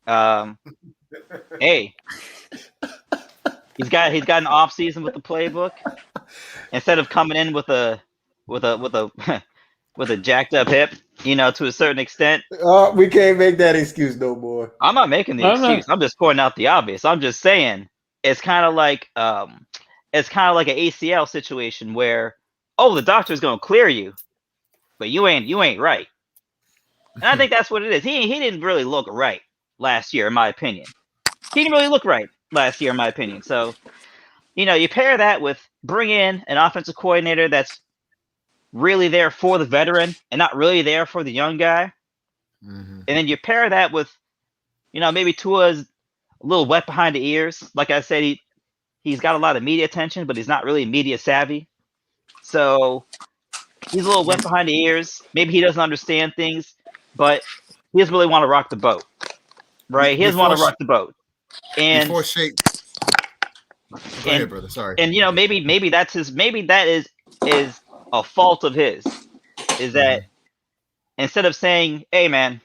Hey, he's got an off season with the playbook. Instead of coming in with a jacked up hip, to a certain extent. We can't make that excuse no more. I'm not making the excuse. I'm just pointing out the obvious. I'm just saying it's kind of like an ACL situation where, the doctor's gonna clear you, but you ain't right. And I think that's what it is. He didn't really look right last year, in my opinion. He didn't really look right last year, in my opinion. So, you pair that with bring in an offensive coordinator that's really there for the veteran and not really there for the young guy. Mm-hmm. And then you pair that with, maybe Tua's a little wet behind the ears. Like I said, he's got a lot of media attention, but he's not really media savvy. So he's a little wet behind the ears. Maybe he doesn't understand things, but he doesn't really want to rock the boat, right? He doesn't want to rock the boat. And before Shake, go ahead, brother. Sorry. And maybe that is a fault of his, is that instead of saying, "Hey, man,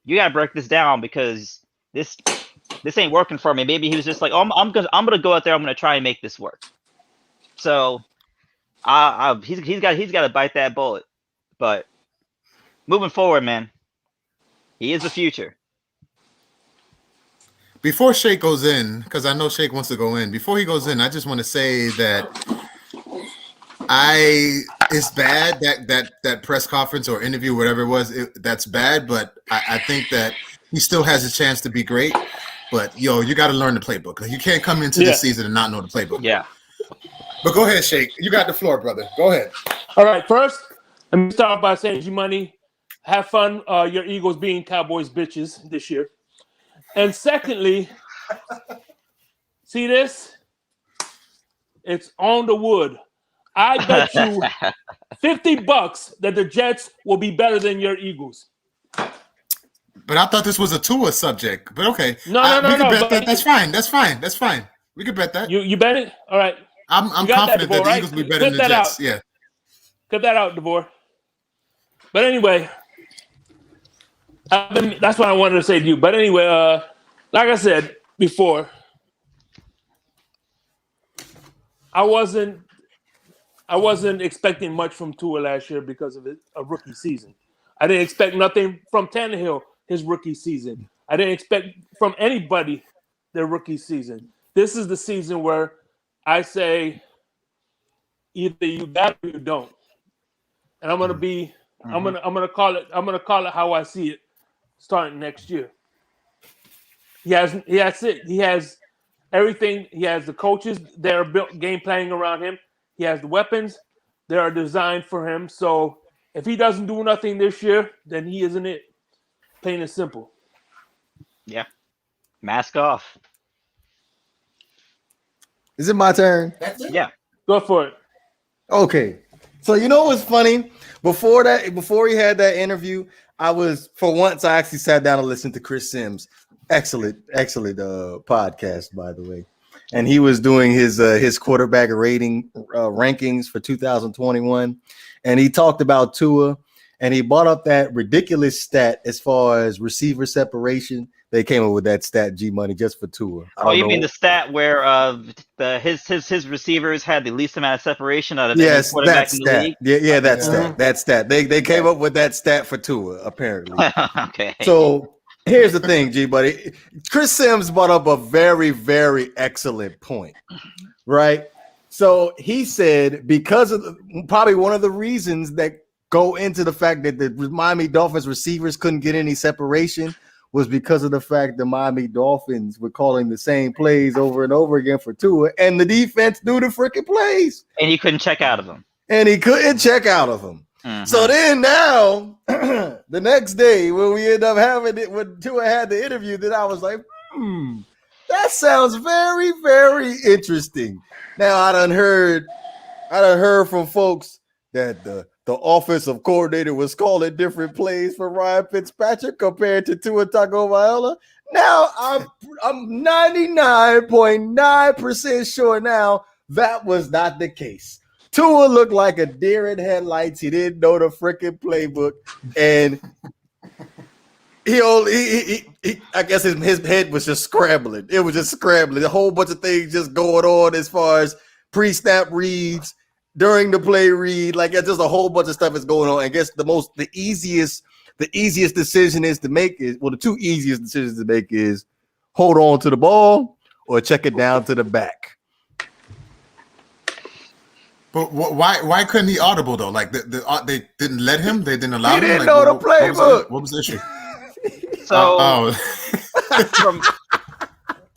you gotta break this down because this ain't working for me," maybe he was just like, "Oh, I'm gonna go out there. I'm gonna try and make this work." So, he's got to bite that bullet. But moving forward, man, he is the future. Before Shake goes in, because I know Shake wants to go in. Before he goes in, I just want to say that it's bad that press conference or interview, whatever it was, that's bad. But I think that he still has a chance to be great. But you got to learn the playbook. You can't come into the season and not know the playbook. Yeah. But go ahead, Shake. You got the floor, brother. Go ahead. All right. First, let me start by saying, G-Money, have fun. Your Eagles being Cowboys bitches this year. And secondly, see this? It's on the wood. I bet you $50 that the Jets will be better than your Eagles. But I thought this was a Tua subject. But okay. No. Bet that. That's fine. We could bet that. You bet it? All right. I'm confident that the Eagles will be better than the Jets. Yeah. Cut that out, DeVore. But anyway, that's what I wanted to say to you. But anyway, like I said before, I wasn't expecting much from Tua last year because of a rookie season. I didn't expect nothing from Tannehill his rookie season. I didn't expect from anybody their rookie season. This is the season where I say either you got it or you don't. And I'm gonna call it how I see it starting next year. He has it. He has everything. He has the coaches that are built game planning around him. He has the weapons that are designed for him. So if he doesn't do nothing this year, then he isn't it. Plain and simple. Yeah. Mask off. Is it my turn? Yeah. Go for it. Okay. So you know what's funny? Before he had that interview, I actually sat down and listened to Chris Sims. Excellent podcast, by the way. And he was doing his quarterback rating rankings for 2021. And he talked about Tua, and he brought up that ridiculous stat as far as receiver separation. They came up with that stat, G-Money, just for Tua. Oh, you mean the stat where his receivers had the least amount of separation out of any quarterback in the league? Yeah, that stat. That stat. They came up with that stat for Tua, apparently. Okay. So here's the thing, G-Buddy. Chris Sims brought up a very, very excellent point, right? So he said because of probably one of the reasons that go into the fact that the Miami Dolphins receivers couldn't get any separation was because of the fact the Miami Dolphins were calling the same plays over and over again for Tua, and the defense knew the freaking plays. And he couldn't check out of them. Mm-hmm. So then now, the next day when we end up having it, when Tua had the interview, then I was like, that sounds very, very interesting. Now I done heard from folks that the offensive coordinator was calling different plays for Ryan Fitzpatrick compared to Tua Tagovailoa. Now I'm 99.9% sure now that was not the case. Tua looked like a deer in headlights. He didn't know the freaking playbook, and I guess his head was just scrambling. It was just scrambling. A whole bunch of things just going on as far as pre-snap reads, during the play read, like just a whole bunch of stuff is going on. I guess the easiest decision is to make is, well, the two easiest decisions to make is hold on to the ball or check it down to the back. But why couldn't he audible though? Like they didn't let him. They didn't allow him. He didn't like, know the playbook. What was the issue? So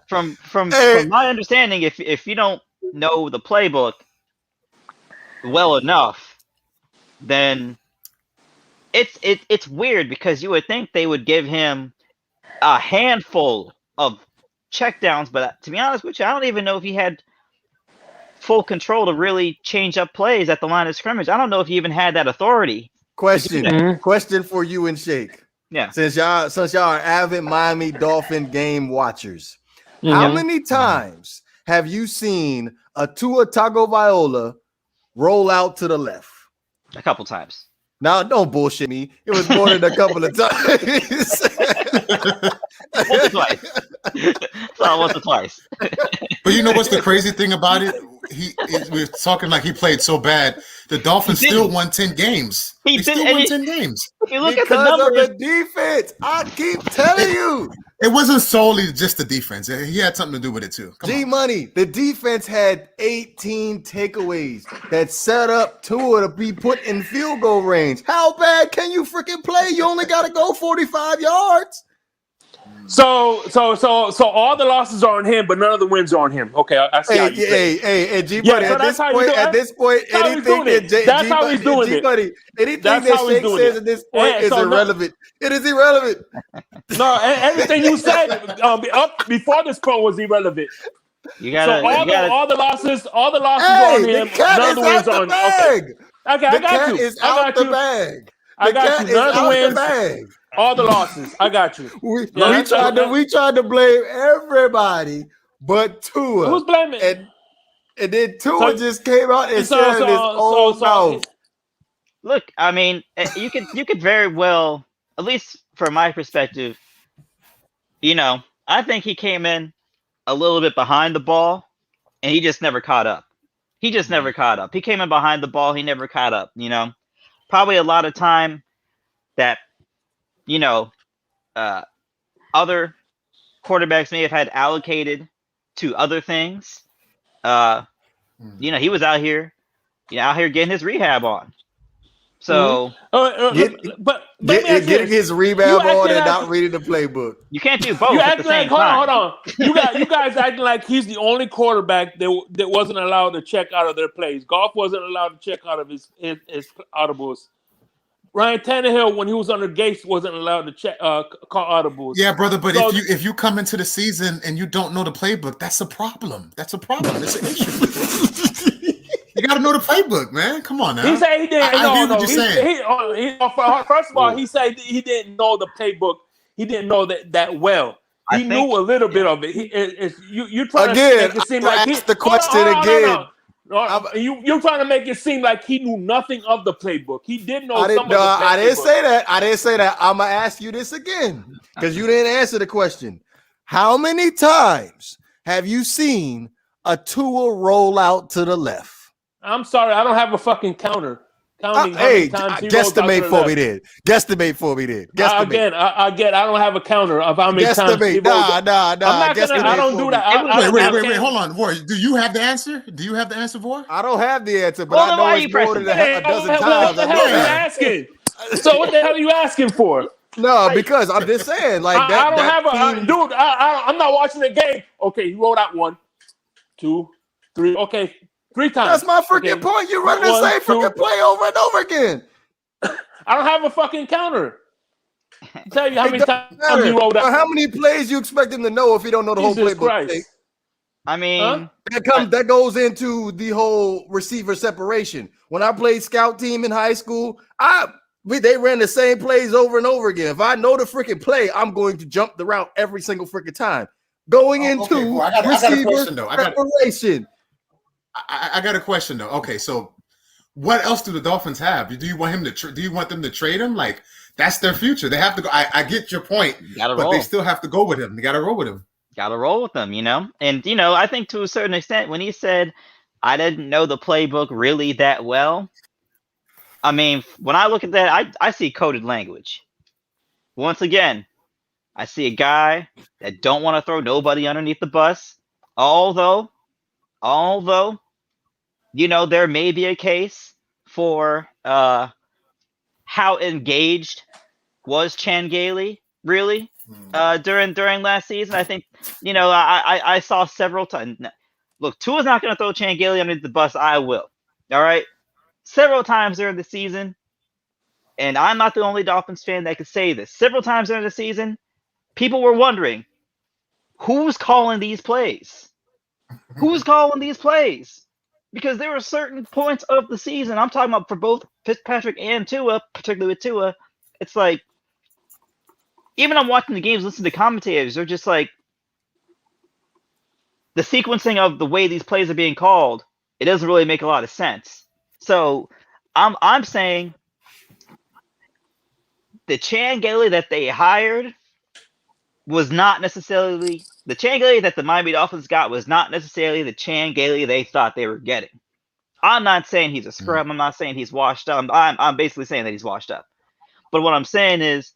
from my understanding, if you don't know the playbook well enough, then it's weird because you would think they would give him a handful of checkdowns, but to be honest with you, I don't even know if he had full control to really change up plays at the line of scrimmage. I don't know if he even had that authority. Question for you and Shake. Yeah. Since y'all are avid Miami Dolphin game watchers, how many times have you seen a Tua Tagovailoa roll out to the left? A couple times. Now, don't bullshit me. It was more than a couple of times. Once or twice. Once or twice. But you know what's the crazy thing about it? We're talking like he played so bad. The Dolphins still won 10 games. They still won 10 games. If you look because at the numbers, of the defense. I keep telling you. It wasn't solely just the defense. He had something to do with it too. G-Money, the defense had 18 takeaways that set up Tua to be put in field goal range. How bad can you freaking play? You only got to go 45 yards. So all the losses are on him, but none of the wins are on him. Okay, I see how you say. Hey, G-Buddy, at this point, anything that G-Buddy, anything that Shake says at this point is irrelevant. It is irrelevant. No, everything you said up before this point was irrelevant. All the losses on him. None of the wins are on him. Okay, I got you. I got you. None of the wins. All the losses. I got you. We tried to blame everybody but Tua. Who's blaming? And then Tua just came out and said his own mouth. Look, I mean, you could very well, at least from my perspective, I think he came in a little bit behind the ball, and he just never caught up. He came in behind the ball. He never caught up. Probably a lot of time that other quarterbacks may have had allocated to other things. He was out here getting his rehab on. So, getting his rebound on and not reading the playbook. You can't do both at the same time. Hold on. You guys acting like he's the only quarterback that wasn't allowed to check out of their plays. Goff wasn't allowed to check out of his audibles. Ryan Tannehill, when he was under Gates, wasn't allowed to check call audibles. Yeah, brother. But if you come into the season and you don't know the playbook, that's a problem. It's an issue. You got to know the playbook, man. Come on now. He said he didn't. I hear what you're saying. First of all, he said he didn't know the playbook. He didn't know that well. He knew a little bit of it. You're trying to make it seem like the question again. You're trying to make it seem like he knew nothing of the playbook. He didn't know some of the playbook. I didn't say that. I'm going to ask you this again because you didn't answer the question. How many times have you seen a Tua roll out to the left? I'm sorry. I don't have a fucking counter. Guesstimate for me then. Again, I don't have a counter of how many times. Nah. I don't do that. Wait. Hold on, boy. Do you have the answer? boy? I don't have the answer, but I know it's more than a dozen times. What the hell are you asking? So what the hell are you asking for? No, because I'm just saying, like that. I don't have a dude. I'm not watching the game. Okay, he rolled out 1, 2, 3. Okay. 3 times. That's my freaking point. You're running the same freaking play over and over again. I don't have a fucking counter. I'll tell you how many times he rolled out. How many plays you expect him to know if he don't know the whole playbook? I mean, that goes into the whole receiver separation. When I played scout team in high school, they ran the same plays over and over again. If I know the freaking play, I'm going to jump the route every single freaking time. Going into receiver separation. I got a question though. Okay, so what else do the Dolphins have? Do you want him to? Do you want them to trade him? Like that's their future. They have to go. I get your point, but they still have to go with him. They got to roll with him. And I think to a certain extent, when he said, "I didn't know the playbook really that well," I mean, when I look at that, I see coded language. Once again, I see a guy that don't want to throw nobody underneath the bus, although there may be a case for how engaged was Chan Gailey really during last season. I think I saw several times. Look, Tua's not going to throw Chan Gailey under the bus. I will. All right, several times during the season, and I'm not the only Dolphins fan that could say this. Several times during the season, people were wondering who's calling these plays. Who's calling these plays? Because there were certain points of the season, I'm talking about for both Fitzpatrick and Tua, particularly with Tua, it's like, even I'm watching the games, listening to commentators, they're just like, the sequencing of the way these plays are being called, it doesn't really make a lot of sense. So I'm saying the Chan Gailey that they hired was not necessarily the Chan Gailey that the Miami Dolphins got was not necessarily the Chan Gailey they thought they were getting. I'm not saying he's a scrub. I'm not saying he's washed up. I'm basically saying that he's washed up. But what I'm saying is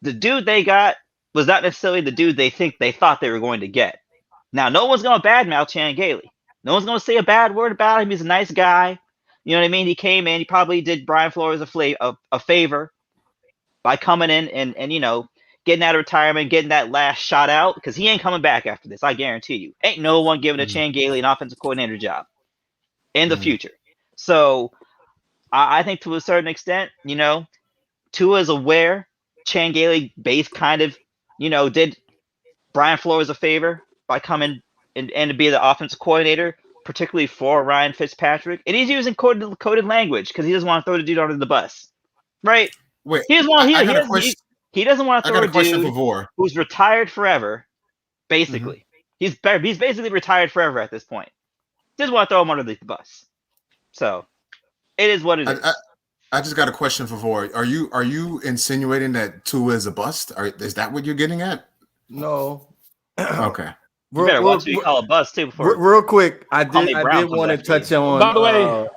the dude they got was not necessarily the dude they thought they were going to get. Now, no one's going to badmouth Chan Gailey. No one's going to say a bad word about him. He's a nice guy. You know what I mean? He came in. He probably did Brian Flores a favor by coming in and getting out of retirement, getting that last shot out, because he ain't coming back after this. I guarantee you. Ain't no one giving a Chan Gailey an offensive coordinator job in the future. So I think to a certain extent, Tua is aware Chan Gailey kind of, did Brian Flores a favor by coming and to be the offensive coordinator, particularly for Ryan Fitzpatrick. And he's using coded language because he doesn't want to throw the dude under the bus. Right? Wait, he doesn't want he doesn't want to throw a dude who's retired forever, basically. He's basically retired forever at this point. Just want to throw him under the bus. So it is what it is. I just got a question for Vor. Are you insinuating that Tua is a bust? Is that what you're getting at? No. Okay. You better watch what you call a bust too. Real quick, I did want to touch on. By the way,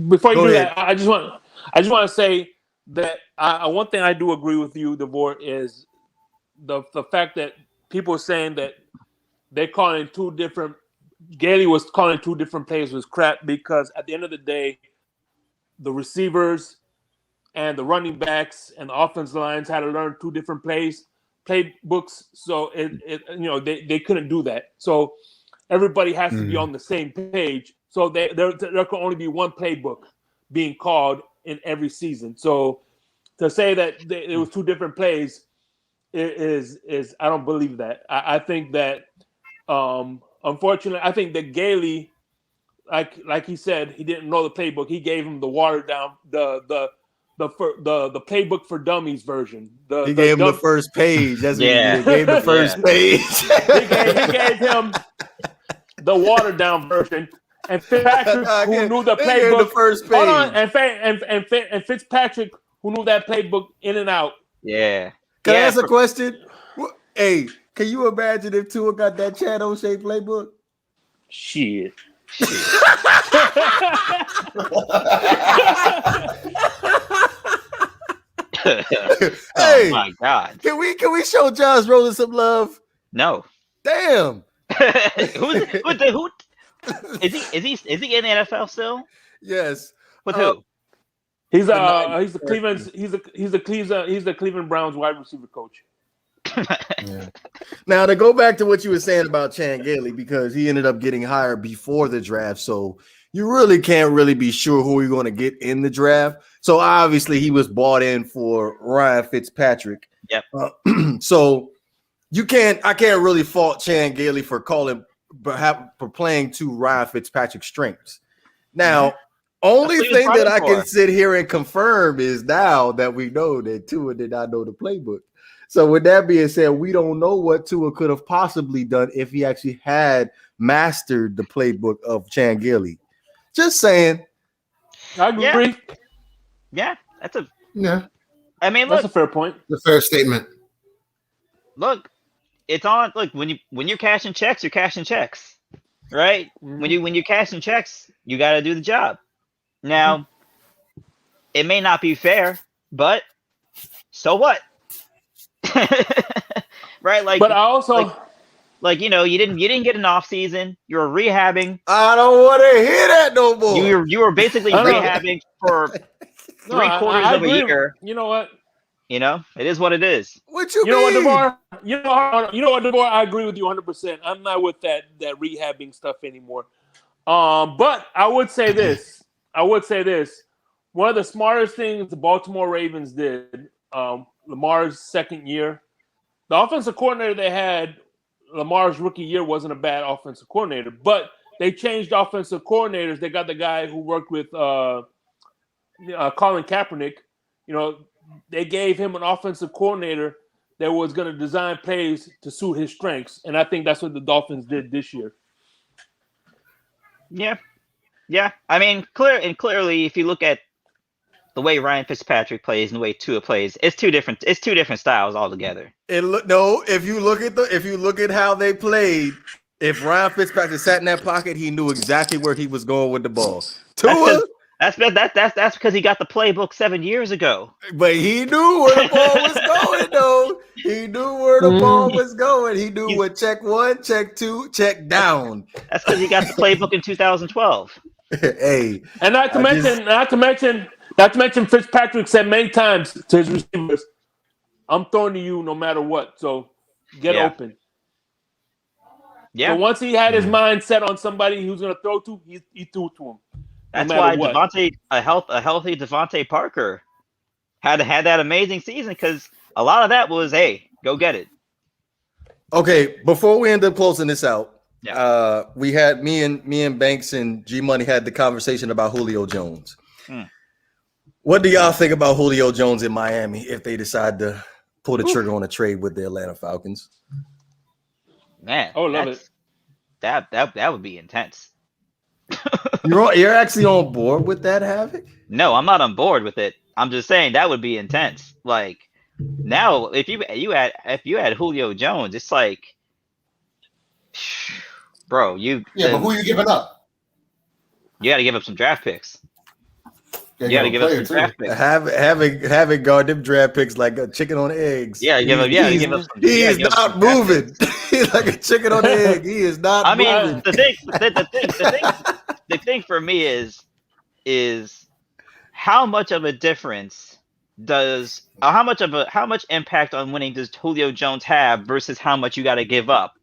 before you do that, I just want to say that one thing I do agree with you, Devore, is the fact that people are saying that they're calling two different. Gailey was calling two different plays was crap because at the end of the day, the receivers and the running backs and the offensive lines had to learn two different playbooks. So they couldn't do that. So everybody has to be on the same page. So there can only be one playbook being called in every season. So to say that it was two different plays is I don't believe that. I think that unfortunately, I think that Gailey, like he said, he didn't know the playbook. He gave him the watered down the playbook for dummies version. He gave him the first page. That's what he did. He gave him the first page. he gave him the watered down version. And Fitzpatrick, who knew the playbook, the first page. Hold on, and Fitzpatrick, who knew that playbook in and out. Yeah. Can I ask a question? Hey, can you imagine if Tua got that Chad O'Shea playbook? Shit. Hey, oh my God! Can we show Josh Rosen some love? No. Damn. Who is he in the NFL still? Yes. With who? He's the Cleveland Browns wide receiver coach. Yeah. Now to go back to what you were saying about Chan Gailey, because he ended up getting hired before the draft, so you really can't really be sure who you're going to get in the draft. So obviously he was bought in for Ryan Fitzpatrick. Yep. So I can't really fault Chan Gailey for playing to Ryan Fitzpatrick's strengths. Now, only thing that I can sit here and confirm is now that we know that Tua did not know the playbook. So with that being said, we don't know what Tua could have possibly done if he actually had mastered the playbook of Chan Gailey. Just saying. I agree. Yeah, that's a. Yeah. I mean, that's a fair point. It's a fair statement. Look, it's on. Look, when you're cashing checks, you're cashing checks, right? Mm-hmm. When you're cashing checks, you got to do the job. Now, it may not be fair, but so what? Right? Like, but I also Like, you didn't get an off season. You were rehabbing. I don't want to hear that no more. You were basically rehabbing for 3/4 of a year. You know what? It is what it is. What you mean? Know what, DeVar? You know what, DeVar? I agree with you 100%. I'm not with that rehabbing stuff anymore. But I would say this. One of the smartest things the Baltimore Ravens did, Lamar's second year, the offensive coordinator they had, Lamar's rookie year wasn't a bad offensive coordinator, but they changed offensive coordinators. They got the guy who worked with Colin Kaepernick. They gave him an offensive coordinator that was going to design plays to suit his strengths, and I think that's what the Dolphins did this year. Yeah. I mean, clearly, if you look at the way Ryan Fitzpatrick plays and the way Tua plays, it's two different styles altogether. If you look at how they played, if Ryan Fitzpatrick sat in that pocket, he knew exactly where he was going with the ball. Tua. That's because he got the playbook 7 years ago. But he knew where the ball was going, though. He knew where the ball was going. He knew what check 1, check 2, check down. That's because he got the playbook in 2012. Hey, and not to mention, Fitzpatrick said many times to his receivers, "I'm throwing to you no matter what. So get open." Yeah. So once he had his mind set on somebody he was going to throw to, he threw to him. That's why a healthy Devontae Parker had that amazing season, because a lot of that was, hey, go get it. Okay, before we end up closing this out, we had me and Banks and G Money had the conversation about Julio Jones. What do y'all think about Julio Jones in Miami if they decide to pull the trigger on a trade with the Atlanta Falcons? Man, love it. That would be intense. You're actually on board with that, Havoc? No, I'm not on board with it. I'm just saying that would be intense. Like, now, if you had Julio Jones, it's like, bro, but who are you giving up? You got to give up some draft picks. You got to give up some draft picks. Having guard them draft picks like a chicken on eggs. Yeah, give up some. He is not moving. He's like a chicken on the egg. He is not moving. The thing for me is how much of a difference how much impact on winning does Julio Jones have versus how much you got to give up?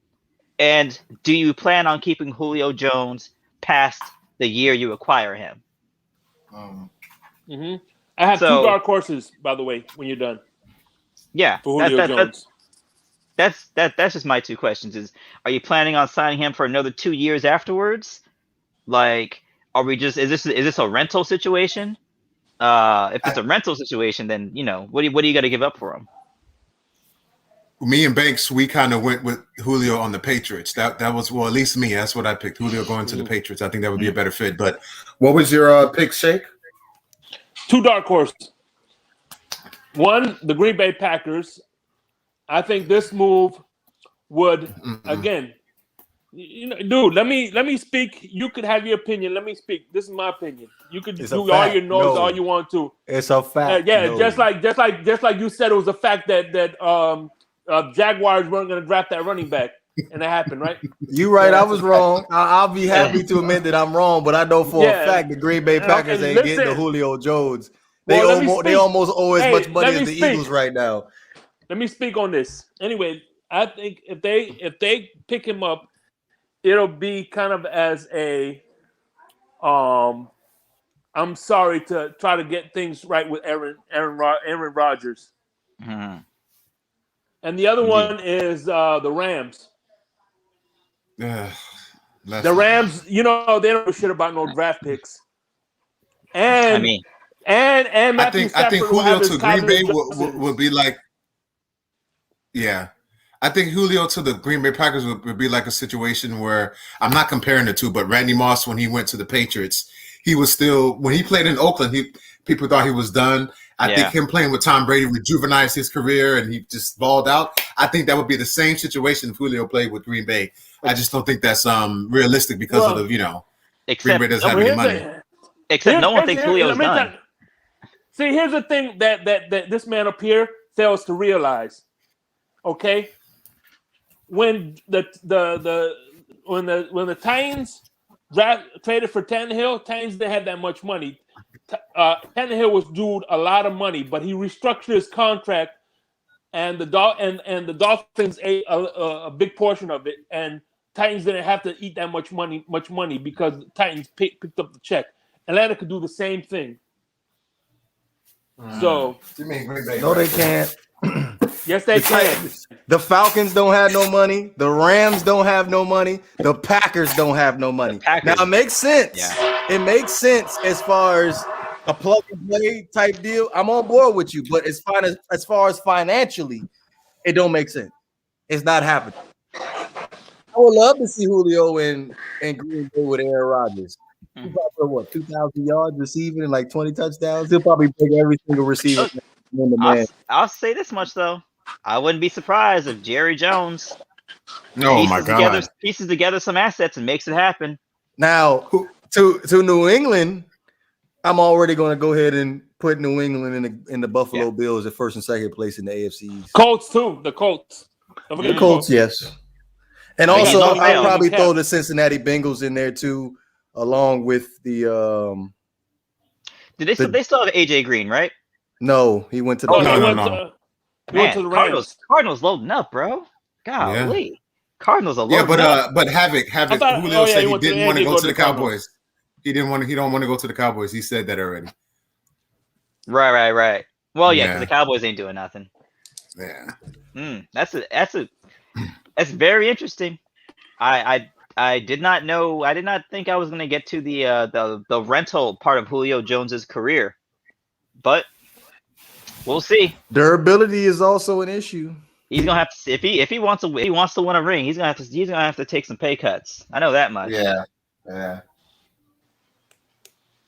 And do you plan on keeping Julio Jones past the year you acquire him? I have 2 dark horses, by the way, when you're done. Yeah, for Julio Jones. That's just my 2 questions. Are you planning on signing him for another 2 years afterwards? Like, is this a rental situation? If it's a rental situation, then what do you got to give up for him? Me and Banks, we kind of went with Julio on the Patriots. That was, well, at least me. That's what I picked. Julio going to the Patriots. I think that would be a better fit. But what was your pick, Shake? 2 dark horses. 1, the Green Bay Packers. I think this move would again, dude. Let me speak. You could have your opinion. Let me speak. This is my opinion. You could do all your notes all you want to. It's a fact. Just like you said, it was a fact that Jaguars weren't going to draft that running back, and that happened, right? You right. I was wrong. I'll be happy to admit that I'm wrong, but I know for a fact the Green Bay Packers ain't getting the Julio Jones. They almost owe as much money as the Eagles right now. Let me speak on this. Anyway, I think if they pick him up, it'll be kind of as a I'm sorry to try to get things right with Aaron Rodgers. Mm-hmm. And the other one is the Rams. The Rams, they don't know shit about no draft picks. And I think Julio to Green Bay would be like, I think Julio to the Green Bay Packers would be like a situation where, I'm not comparing the two, but Randy Moss, when he went to the Patriots, he was still, when he played in Oakland, people thought he was done. I think him playing with Tom Brady rejuvenized his career and he just balled out. I think that would be the same situation if Julio played with Green Bay. I just don't think that's realistic because of the, Green Bay doesn't have any money. Except no one thinks Julio's done. See, here's the thing that this man up here fails to realize. Okay? when the Titans traded for Tannehill, Titans didn't have that much money. Tannehill was due a lot of money, but he restructured his contract, and the Dolphins ate a big portion of it, and Titans didn't have to eat that much money because the Titans picked up the check. Atlanta could do the same thing. So no, they can't. Yes, they can. The Falcons don't have no money. The Rams don't have no money. The Packers don't have no money. Now it makes sense. Yeah. It makes sense as far as a plug and play type deal. I'm on board with you, but as far as financially, it don't make sense. It's not happening. I would love to see Julio in Green Bay with Aaron Rodgers. He's probably what 2,000 yards receiving and like 20 touchdowns. He'll probably break every single receiver. I'll say this much though. I wouldn't be surprised if Jerry Jones pieces together some assets and makes it happen. Now, to New England, I'm already going to go ahead and put New England in the Buffalo Bills at first and second place in the AFC. Colts too. The Colts. The Colts, yes. And also, I'll probably throw the Cincinnati Bengals in there too, along with the. They still have AJ Green, right? No, he went to the. No. He went to the Rams. Cardinals loading up, bro. Golly, yeah. Cardinals are loading up. But Havoc. Julio said he didn't want to go to the Cowboys. He don't want to go to the Cowboys. He said that already. Right. Well, yeah, because the Cowboys ain't doing nothing. Yeah. That's very interesting. I did not know. I did not think I was going to get to the rental part of Julio Jones's career, but we'll see. Durability is also an issue. He's gonna have to if he wants to win a ring. He's gonna have to take some pay cuts. I know that much. Yeah.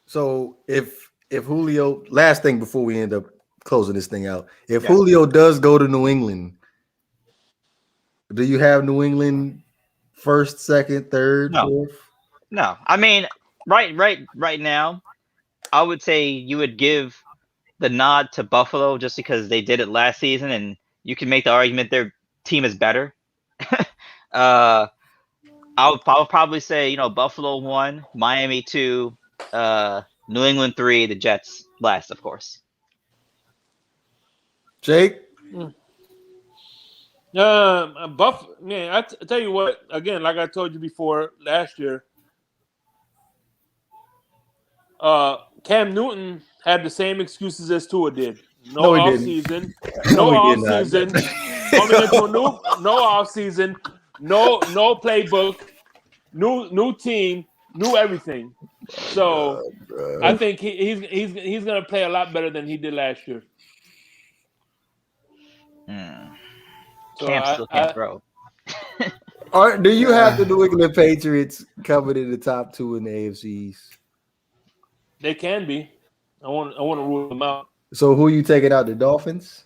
So if Julio, last thing before we end up closing this thing out, if Julio does go to New England, do you have New England first, second, third, fourth? No. I mean, right now, I would say you would give the nod to Buffalo just because they did it last season, and you can make the argument their team is better. I would probably say, Buffalo 1, Miami 2, New England 3, the Jets last, of course. Jake? I tell you what, again, like I told you before last year, Cam Newton had the same excuses as Tua did. No offseason. Coming into no offseason, no playbook, new team, new everything. So I think he's gonna play a lot better than he did last year. So Cam still can't throw. All right, do you have the New England Patriots covered in the top 2 in the AFCs? They can be. I want to rule them out. So who are you taking out? The Dolphins?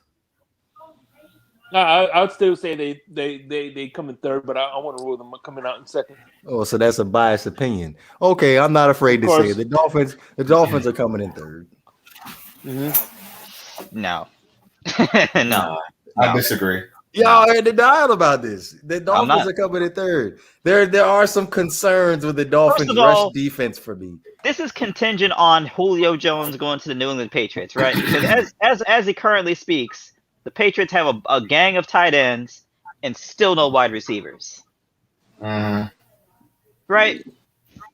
No, I would still say they come in third, but I want to rule them coming out in second. Oh, so that's a biased opinion. Okay, I'm not afraid to say it. The Dolphins are coming in third. Mm-hmm. No. I disagree. Y'all are in denial about this. The Dolphins are coming in third. There are some concerns with the Dolphins' rush defense for me. This is contingent on Julio Jones going to the New England Patriots, right? Because as he currently speaks, the Patriots have a gang of tight ends and still no wide receivers. Right?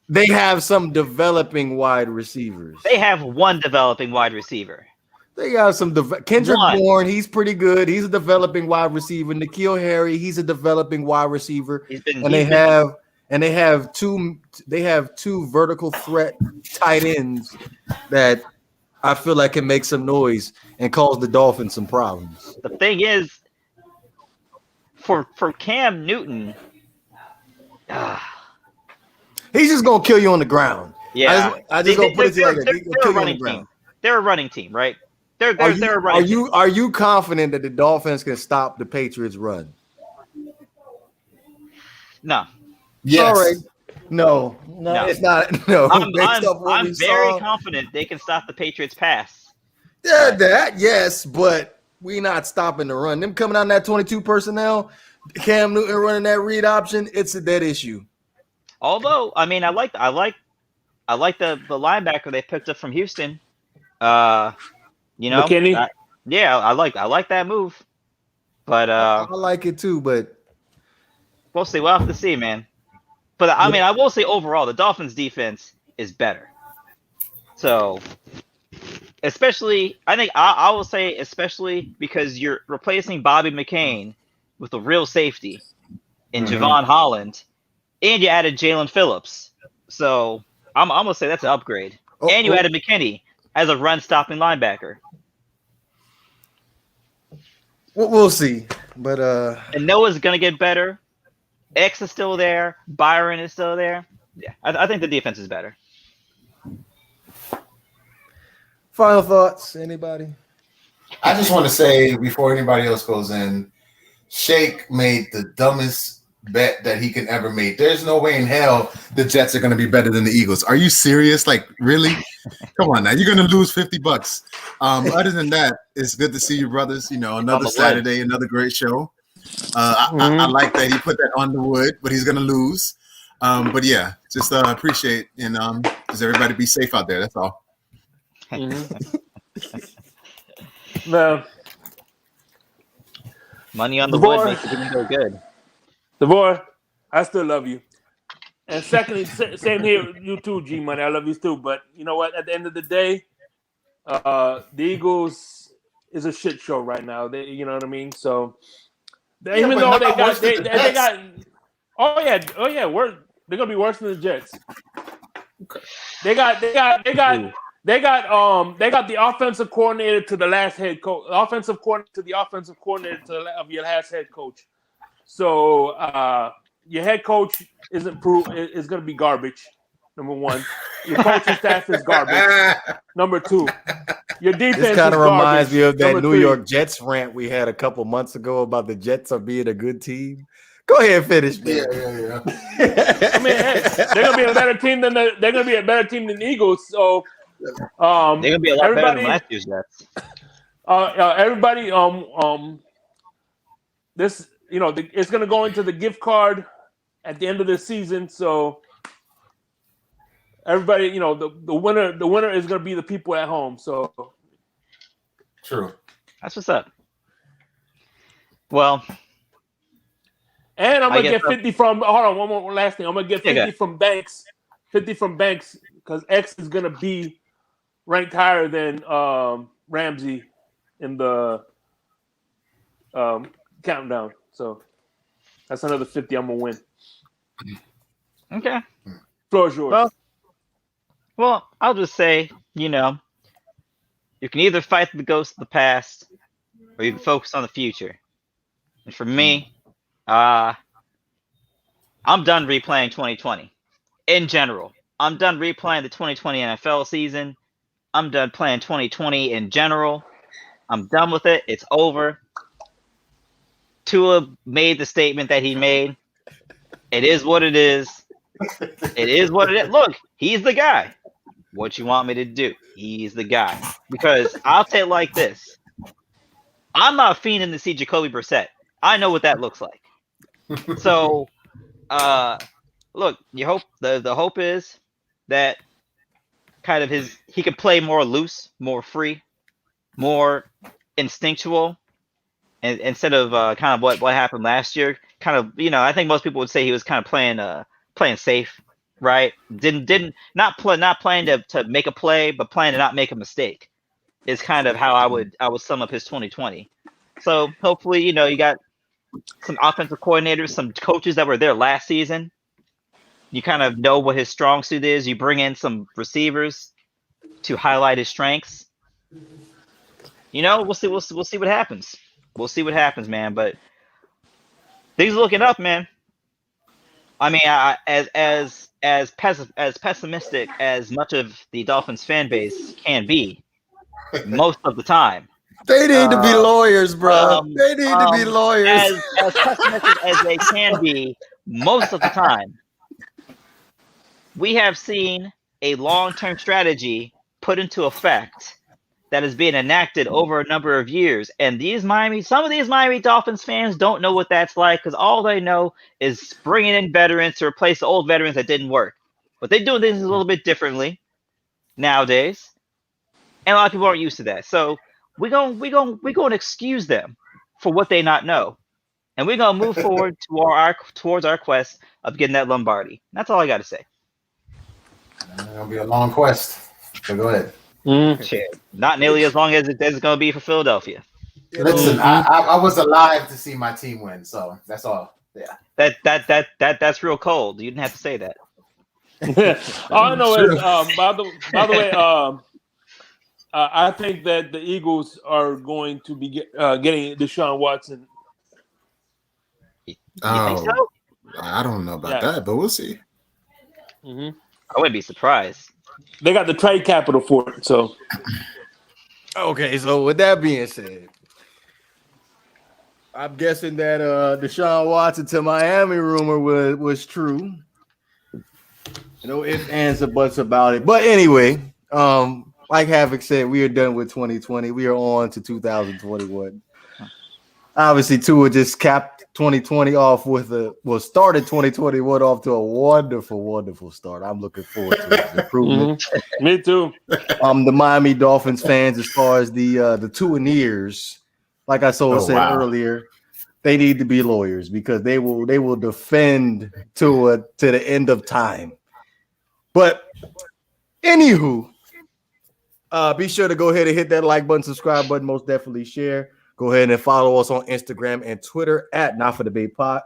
They have some developing wide receivers. They have one developing wide receiver. They got some Kendrick Bourne. He's pretty good. He's a developing wide receiver. N'Keal Harry. He's a developing wide receiver. They have two vertical threat tight ends that I feel like can make some noise and cause the Dolphins some problems. The thing is, for Cam Newton, he's just gonna kill you on the ground. Yeah, I just gonna put it to you like that. They're a running team. They're a running team, right? They're a running team. Are you confident that the Dolphins can stop the Patriots' run? No. Yes. All right. No, it's not. No, I'm very confident they can stop the Patriots' pass. Yeah, yes, but we're not stopping the run. Them coming out in that 22 personnel, Cam Newton running that read option, it's a dead issue. Although, I mean, I like the linebacker they picked up from Houston. McKinney? I like that move. But I like it too, but we'll see. We'll have to see, man. But I mean, I will say overall, the Dolphins' defense is better. So, especially, I think I will say, especially because you're replacing Bobby McCain with a real safety in Javon Holland, and you added Jalen Phillips. So, I'm gonna say that's an upgrade. And you added McKinney as a run-stopping linebacker. We'll see. But and Noah's gonna get better. X is still there. Byron is still there. Yeah, I think the defense is better. Final thoughts, anybody? I just want to say before anybody else goes in, Shake made the dumbest bet that he can ever make. There's no way in hell the Jets are going to be better than the Eagles. Are you serious? Like, really? Come on now. You're going to lose $50. Other than that, it's good to see you, brothers. You know, another Saturday, another great show. I like that he put that on the wood, but he's going to lose. But yeah, just appreciate and just everybody be safe out there. That's all. No. Money on the wood makes it even go good. DeVore, I still love you. And secondly, same here, you too, G Money. I love you too. But you know what? At the end of the day, the Eagles is a shit show right now. You know what I mean? So even though they got, they're gonna be worse than the Jets. They got the offensive coordinator to the last head coach, offensive coordinator to the offensive coordinator of your last head coach. So your head coach is going to be garbage. Number one, your coaching staff is garbage. Number two, your defense. This kind of reminds me of that New York Jets rant we had a couple months ago about the Jets are being a good team. Go ahead and finish, man. Yeah. I mean, hey, they're gonna be a better team than the Eagles. So they're gonna be a lot better than last year's Jets. Everybody, this, you know, it's gonna go into the gift card at the end of the season. So everybody, you know, the winner is gonna be the people at home. So true. That's what's up. Well. And I'm gonna get 50 from. Hold on, one last thing. I'm gonna get 50 from Banks. 50 from Banks because X is gonna be ranked higher than Ramsey in the countdown. So that's another 50 I'm gonna win. Okay. Floor is yours. Well, I'll just say, you know, you can either fight the ghosts of the past or you can focus on the future. And for me, I'm done replaying 2020 in general. I'm done replaying the 2020 NFL season. I'm done playing 2020 in general. I'm done with it. It's over. Tua made the statement that he made. It is what it is. It is what it is. Look, he's the guy. What you want me to do? He's the guy. Because I'll say it like this. I'm not fiending to see Jacoby Brissett. I know what that looks like. So, look, you hope the hope is that kind of he could play more loose, more free, more instinctual, and instead of kind of what happened last year. Kind of, you know, I think most people would say he was kind of playing safe, right? Not playing to make a play, but playing to not make a mistake is kind of how I would sum up his 2020. So hopefully, you know, you got some offensive coordinators, some coaches that were there last season. You kind of know what his strong suit is. You bring in some receivers to highlight his strengths. You know, we'll see what happens. We'll see what happens, man. But things are looking up, man. I mean, as pessimistic as much of the Dolphins fan base can be, most of the time. They need to be lawyers, bro. They need to be lawyers. As pessimistic as they can be, most of the time, we have seen a long-term strategy put into effect that is being enacted over a number of years. And some of these Miami Dolphins fans don't know what that's like because all they know is bringing in veterans to replace the old veterans that didn't work. But they're doing things a little bit differently nowadays, and a lot of people aren't used to that. So we're gonna excuse them for what they not know, and we're gonna move forward towards our quest of getting that Lombardi. That's all I got to say. It's gonna be a long quest. So go ahead. Not nearly as long as it's going to be for Philadelphia. Listen, I was alive to see my team win, so that's all. Yeah. That's real cold. You didn't have to say that. All I know is, by the way, I think that the Eagles are going to be getting Deshaun Watson. You think so? I don't know about that, but we'll see. Mm-hmm. I wouldn't be surprised. They got the trade capital for it, so. Okay, so with that being said, I'm guessing that Deshaun Watson to Miami rumor was true. No ifs, ands, or buts about it. But anyway, like Havoc said, we are done with 2020. We are on to 2021. Obviously, Tua just capped 2020 off started 2021 off to a wonderful, wonderful start. I'm looking forward to his improvement. Mm-hmm. Me too. The Miami Dolphins fans, as far as the Tuaneers, like I said earlier, they need to be lawyers because they will defend Tua to the end of time. But anywho, be sure to go ahead and hit that like button, subscribe button, most definitely share. Go ahead and follow us on Instagram and Twitter at Not For Debate Pod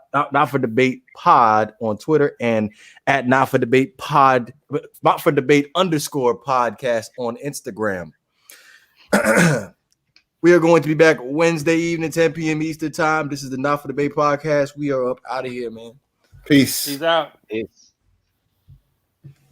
on Twitter, and at Not For Debate _podcast on Instagram. We are going to be back Wednesday evening, 10 p.m. Eastern time. This is the Not For Debate podcast. We are up out of here, man. Peace. Peace out. Peace.